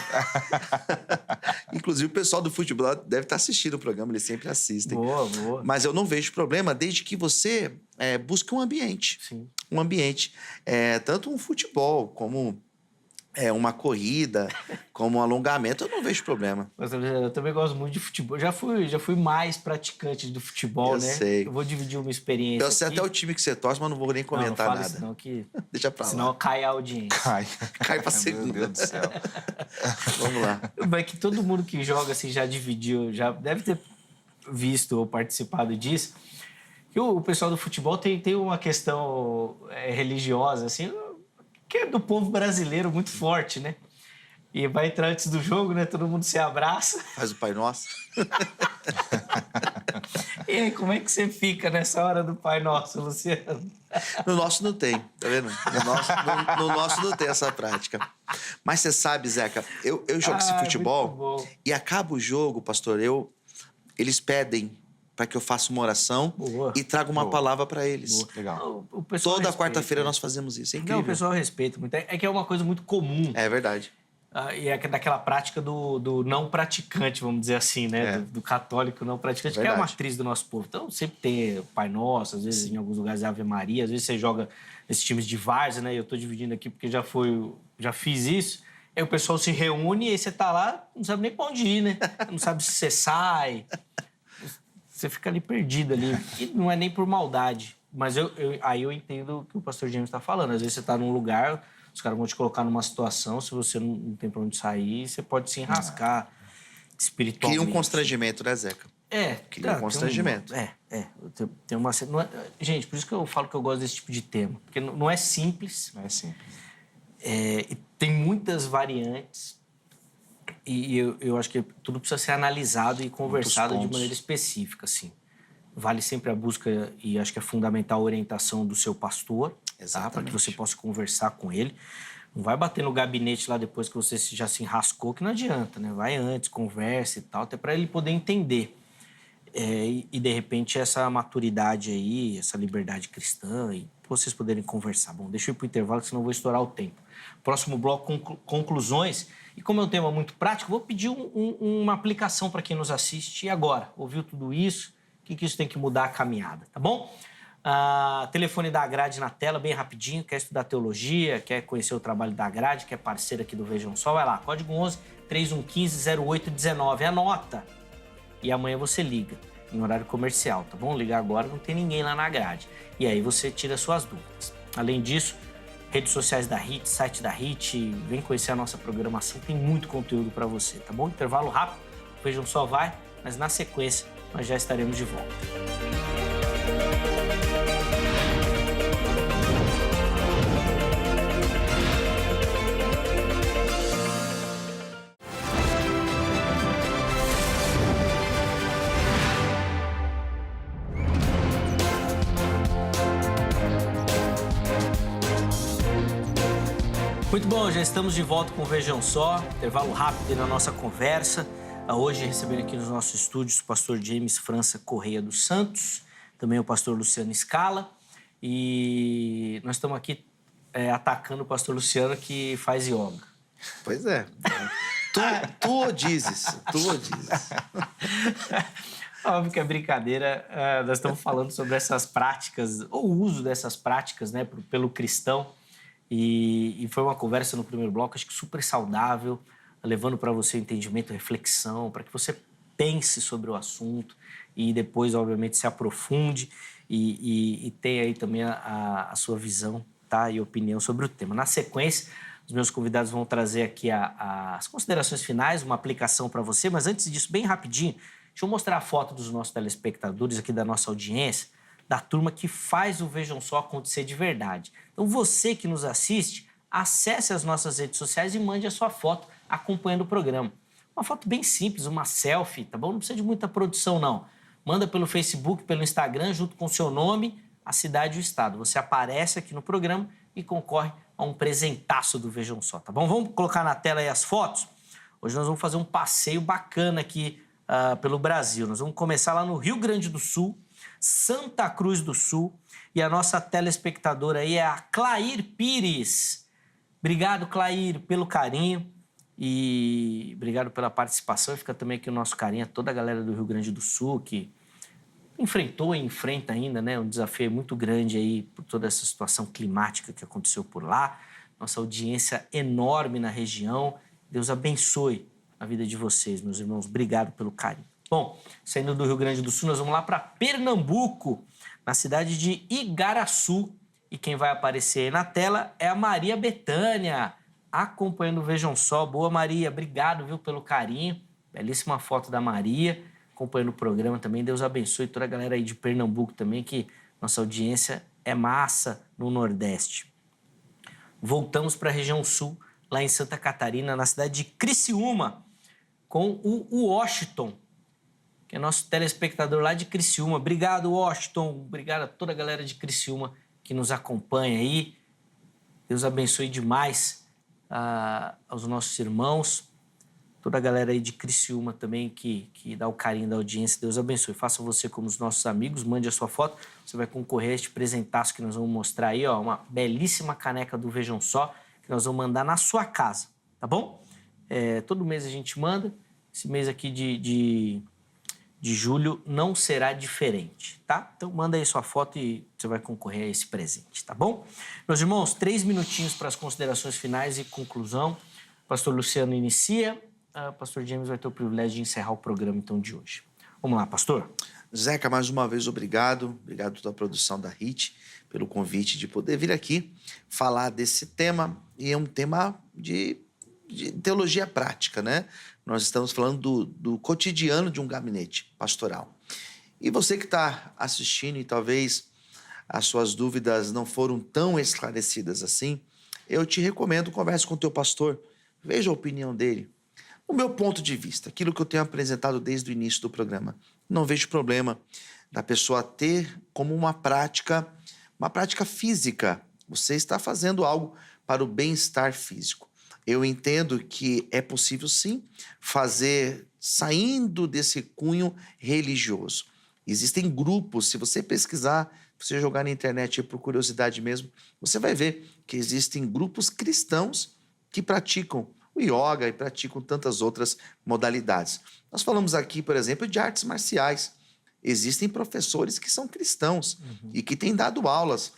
Inclusive, o pessoal do futebol deve estar assistindo o programa, eles sempre assistem. Boa. Mas eu não vejo problema desde que você busque um ambiente. Sim. Um ambiente. Tanto um futebol como uma corrida, como um alongamento, eu não vejo problema. Mas eu também gosto muito de futebol. Já fui mais praticante do futebol, né? Sei. Eu vou dividir uma experiência. Eu sei aqui. até o time que você torce, mas não vou nem comentar não fala nada. Senão que... Deixa pra lá. Senão cai a audiência. Cai pra segunda. Meu Deus do céu. Vamos lá. Mas que todo mundo que joga assim já dividiu, já deve ter visto ou participado disso. Que o pessoal do futebol tem uma questão religiosa, assim, que é do povo brasileiro muito forte, né? E vai entrar antes do jogo, né? Todo mundo se abraça. Faz o Pai Nosso. E aí, como é que você fica nessa hora do Pai Nosso, Luciano? No nosso não tem, tá vendo? No nosso não tem essa prática. Mas você sabe, Zeca, eu jogo esse futebol e acaba o jogo, pastor, eles pedem para que eu faça uma oração e traga uma palavra para eles. Legal. Toda quarta-feira nós fazemos isso, é incrível. Não, o pessoal respeita muito. É que é uma coisa muito comum. É verdade. E é daquela prática do não praticante, vamos dizer assim, né? Do católico não praticante, que é a matriz do nosso povo. Então, sempre tem o Pai Nosso, às vezes em alguns lugares Ave Maria, às vezes você joga nesses times de várzea, né? Eu tô dividindo aqui porque já fiz isso. Aí o pessoal se reúne e aí você tá lá, não sabe nem pra onde ir, né? Não sabe se você sai. Você fica ali perdido ali. E não é nem por maldade. Mas aí eu entendo o que o pastor James está falando. Às vezes você está num lugar, os caras vão te colocar numa situação, se você não tem para onde sair, você pode se enrascar espiritualmente. Cria um constrangimento, né, Zeca? Cria um constrangimento. Tem uma... Gente, por isso que eu falo que eu gosto desse tipo de tema. Porque não é simples. Não é simples. E tem muitas variantes. E eu acho que tudo precisa ser analisado e conversado de maneira específica, assim. Vale sempre a busca, e acho que é fundamental a orientação do seu pastor, tá? Para que você possa conversar com ele. Não vai bater no gabinete lá depois que você já se enrascou, que não adianta, né? Vai antes, conversa e tal, até para ele poder entender. E, de repente, essa maturidade aí, essa liberdade cristã, e vocês poderem conversar. Bom, deixa eu ir para o intervalo, senão eu vou estourar o tempo. Próximo bloco, conclusões. E como é um tema muito prático, vou pedir uma aplicação para quem nos assiste agora. Ouviu tudo isso? O que isso tem que mudar a caminhada, tá bom? Telefone da Grade na tela, bem rapidinho. Quer estudar teologia, quer conhecer o trabalho da Grade, que é parceira aqui do Vejam Só, vai lá. Código 11 3115 0819. Anota. E amanhã você liga, em horário comercial, tá bom? Ligar agora, não tem ninguém lá na grade. E aí você tira suas dúvidas. Além disso, redes sociais da HIT, site da HIT, vem conhecer a nossa programação, tem muito conteúdo para você, tá bom? Intervalo rápido, Vejam Só vai, mas na sequência nós já estaremos de volta. Muito bom, já estamos de volta com o Vejam Só, intervalo rápido na nossa conversa. Hoje recebendo aqui nos nossos estúdios o pastor James França Correia dos Santos, também o pastor Luciano Scala. E nós estamos aqui atacando o pastor Luciano, que faz yoga. Pois é. Tu o dizes. Óbvio que é brincadeira. Nós estamos falando sobre essas práticas, ou o uso dessas práticas, né, pelo cristão. E foi uma conversa no primeiro bloco, acho que super saudável, levando para você entendimento, reflexão, para que você pense sobre o assunto e depois, obviamente, se aprofunde e tenha aí também a sua visão, tá, e opinião sobre o tema. Na sequência, os meus convidados vão trazer aqui as considerações finais, uma aplicação para você, mas antes disso, bem rapidinho, deixa eu mostrar a foto dos nossos telespectadores aqui da nossa audiência, da turma que faz o Vejam Só acontecer de verdade. Então, você que nos assiste, acesse as nossas redes sociais e mande a sua foto acompanhando o programa. Uma foto bem simples, uma selfie, tá bom? Não precisa de muita produção, não. Manda pelo Facebook, pelo Instagram, junto com o seu nome, a cidade e o estado. Você aparece aqui no programa e concorre a um presentaço do Vejam Só, tá bom? Vamos colocar na tela aí as fotos? Hoje nós vamos fazer um passeio bacana aqui pelo Brasil. Nós vamos começar lá no Rio Grande do Sul, Santa Cruz do Sul, e a nossa telespectadora aí é a Clair Pires. Obrigado, Clair, pelo carinho e obrigado pela participação. E fica também aqui o nosso carinho a toda a galera do Rio Grande do Sul que enfrentou e enfrenta ainda, né, um desafio muito grande aí por toda essa situação climática que aconteceu por lá. Nossa audiência enorme na região. Deus abençoe a vida de vocês, meus irmãos. Obrigado pelo carinho. Bom, saindo do Rio Grande do Sul, nós vamos lá para Pernambuco, na cidade de Igaraçu. E quem vai aparecer aí na tela é a Maria Betânia, acompanhando o Vejam Só. Boa, Maria. Obrigado, viu, pelo carinho. Belíssima foto da Maria, acompanhando o programa também. Deus abençoe toda a galera aí de Pernambuco também, que nossa audiência é massa no Nordeste. Voltamos para a região Sul, lá em Santa Catarina, na cidade de Criciúma, com o Washington, que é nosso telespectador lá de Criciúma. Obrigado, Washington. Obrigado a toda a galera de Criciúma que nos acompanha aí. Deus abençoe demais aos nossos irmãos. Toda a galera aí de Criciúma também que dá o carinho da audiência. Deus abençoe. Faça você como os nossos amigos. Mande a sua foto. Você vai concorrer a este presentaço que nós vamos mostrar aí, ó. Uma belíssima caneca do Vejam Só, que nós vamos mandar na sua casa, tá bom? Todo mês a gente manda. Esse mês aqui de julho não será diferente, tá? Então manda aí sua foto e você vai concorrer a esse presente, tá bom? Meus irmãos, 3 minutinhos para as considerações finais e conclusão. O pastor Luciano inicia, o pastor James vai ter o privilégio de encerrar o programa então de hoje. Vamos lá, pastor. Zeca, mais uma vez, obrigado. Obrigado a toda a produção da HIT pelo convite de poder vir aqui falar desse tema. E é um tema de teologia prática, né? Nós estamos falando do cotidiano de um gabinete pastoral. E você que está assistindo e talvez as suas dúvidas não foram tão esclarecidas assim, eu te recomendo, converse com o teu pastor, veja a opinião dele. O meu ponto de vista, aquilo que eu tenho apresentado desde o início do programa, não vejo problema da pessoa ter como uma prática física. Você está fazendo algo para o bem-estar físico. Eu entendo que é possível, sim, fazer saindo desse cunho religioso. Existem grupos, se você pesquisar, se você jogar na internet por curiosidade mesmo, você vai ver que existem grupos cristãos que praticam o yoga e praticam tantas outras modalidades. Nós falamos aqui, por exemplo, de artes marciais. Existem professores que são cristãos e que têm dado aulas,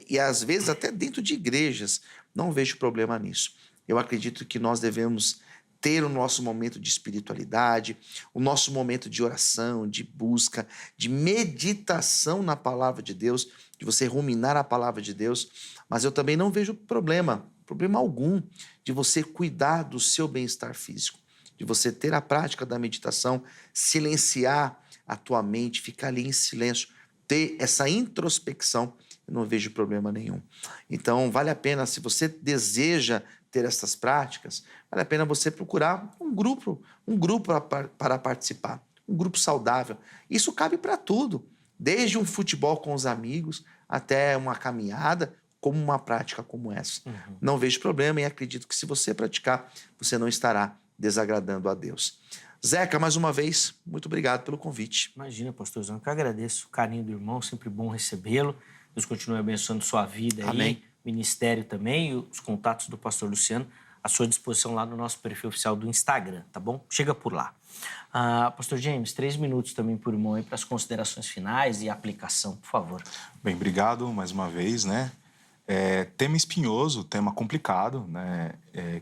e às vezes até dentro de igrejas. Não vejo problema nisso. Eu acredito que nós devemos ter o nosso momento de espiritualidade, o nosso momento de oração, de busca, de meditação na palavra de Deus, de você ruminar a palavra de Deus. Mas eu também não vejo problema algum de você cuidar do seu bem-estar físico, de você ter a prática da meditação, silenciar a tua mente, ficar ali em silêncio, ter essa introspecção. Eu não vejo problema nenhum. Então, vale a pena, se você deseja ter essas práticas, vale a pena você procurar um grupo para participar, um grupo saudável. Isso cabe para tudo, desde um futebol com os amigos até uma caminhada, como uma prática como essa. Não vejo problema e acredito que se você praticar, você não estará desagradando a Deus. Zeca, mais uma vez, muito obrigado pelo convite. Imagina, pastorzão, que eu agradeço o carinho do irmão, sempre bom recebê-lo. Deus continue abençoando sua vida aí, Amém. ministério também, e os contatos do pastor Luciano à sua disposição lá no nosso perfil oficial do Instagram, tá bom? Chega por lá. Pastor James, 3 minutos também por irmão aí para as considerações finais e aplicação, por favor. Bem, obrigado mais uma vez, né? Tema espinhoso, tema complicado, né?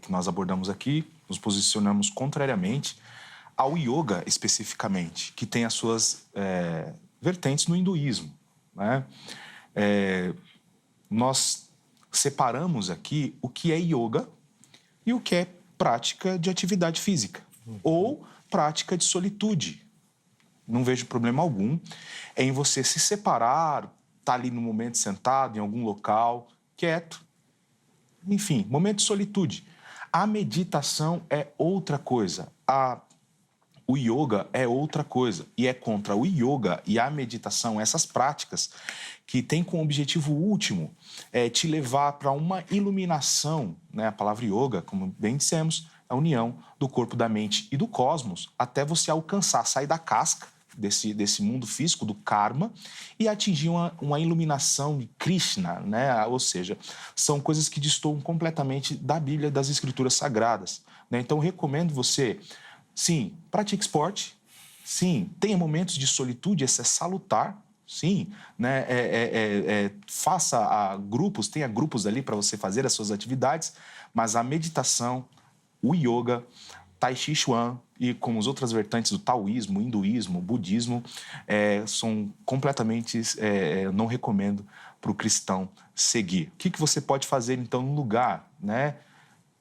Que nós abordamos aqui, nos posicionamos contrariamente ao yoga especificamente, que tem as suas vertentes no hinduísmo, né? Nós separamos aqui o que é yoga e o que é prática de atividade física ou prática de solitude. Não vejo problema algum em você se separar, estar ali no momento sentado em algum local, quieto. Enfim, momento de solitude. A meditação é outra coisa. O yoga é outra coisa. E é contra o yoga e a meditação, essas práticas, que têm como objetivo último te levar para uma iluminação, né? A palavra yoga, como bem dissemos, é a união do corpo, da mente e do cosmos, até você alcançar, sair da casca desse mundo físico, do karma, e atingir uma iluminação de Krishna, né? Ou seja, são coisas que destoam completamente da Bíblia e das Escrituras Sagradas, né? Então, eu recomendo você, sim, pratique esporte, sim, tenha momentos de solitude, esse é salutar, sim, né? Faça grupos, tenha grupos ali para você fazer as suas atividades, mas a meditação, o yoga, Tai Chi Chuan e como as outras vertentes do taoísmo, hinduísmo, budismo, são completamente, não recomendo para o cristão seguir. O que você pode fazer, então, no lugar, né?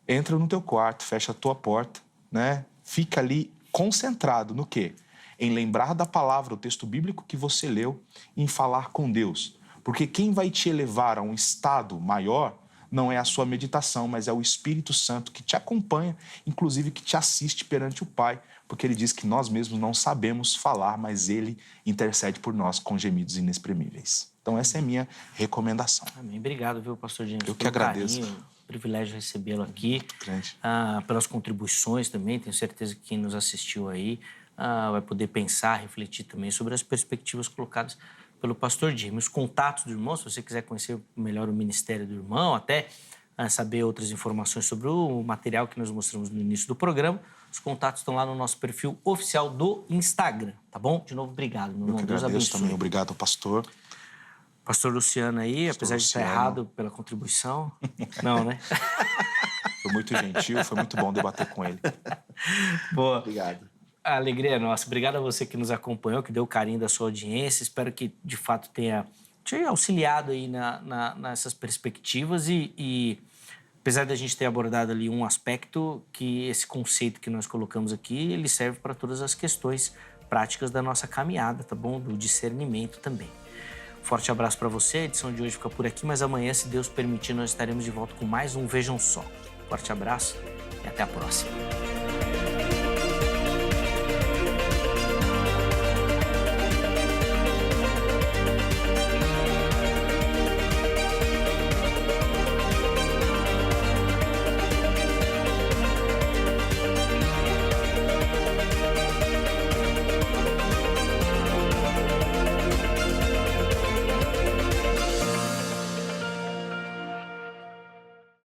Entra no teu quarto, fecha a tua porta, né? Fica ali concentrado no quê? Em lembrar da palavra, o texto bíblico que você leu, em falar com Deus. Porque quem vai te elevar a um estado maior não é a sua meditação, mas é o Espírito Santo que te acompanha, inclusive que te assiste perante o Pai, porque ele diz que nós mesmos não sabemos falar, mas ele intercede por nós com gemidos inexprimíveis. Então essa é a minha recomendação. Amém. Obrigado, viu, pastor James? Eu que agradeço. Carinho, privilégio recebê-lo aqui. Grande. Pelas contribuições também, tenho certeza que quem nos assistiu aí vai poder pensar, refletir também sobre as perspectivas colocadas pelo pastor James. Os contatos do irmão, se você quiser conhecer melhor o ministério do irmão, até saber outras informações sobre o material que nós mostramos no início do programa, os contatos estão lá no nosso perfil oficial do Instagram, tá bom? De novo, obrigado, meu irmão. Deus abençoe. Também obrigado ao pastor. Pastor Luciano aí, apesar de estar errado pela contribuição. Não, né? Foi muito gentil, foi muito bom debater com ele. Boa. Obrigado. A alegria é nossa. Obrigado a você que nos acompanhou, que deu o carinho da sua audiência. Espero que, de fato, tenha te auxiliado aí nessas perspectivas e apesar da gente ter abordado ali um aspecto, que esse conceito que nós colocamos aqui, ele serve para todas as questões práticas da nossa caminhada, tá bom? Do discernimento também. Forte abraço para você. A edição de hoje fica por aqui, mas amanhã, se Deus permitir, nós estaremos de volta com mais um Vejam Só. Forte abraço e até a próxima.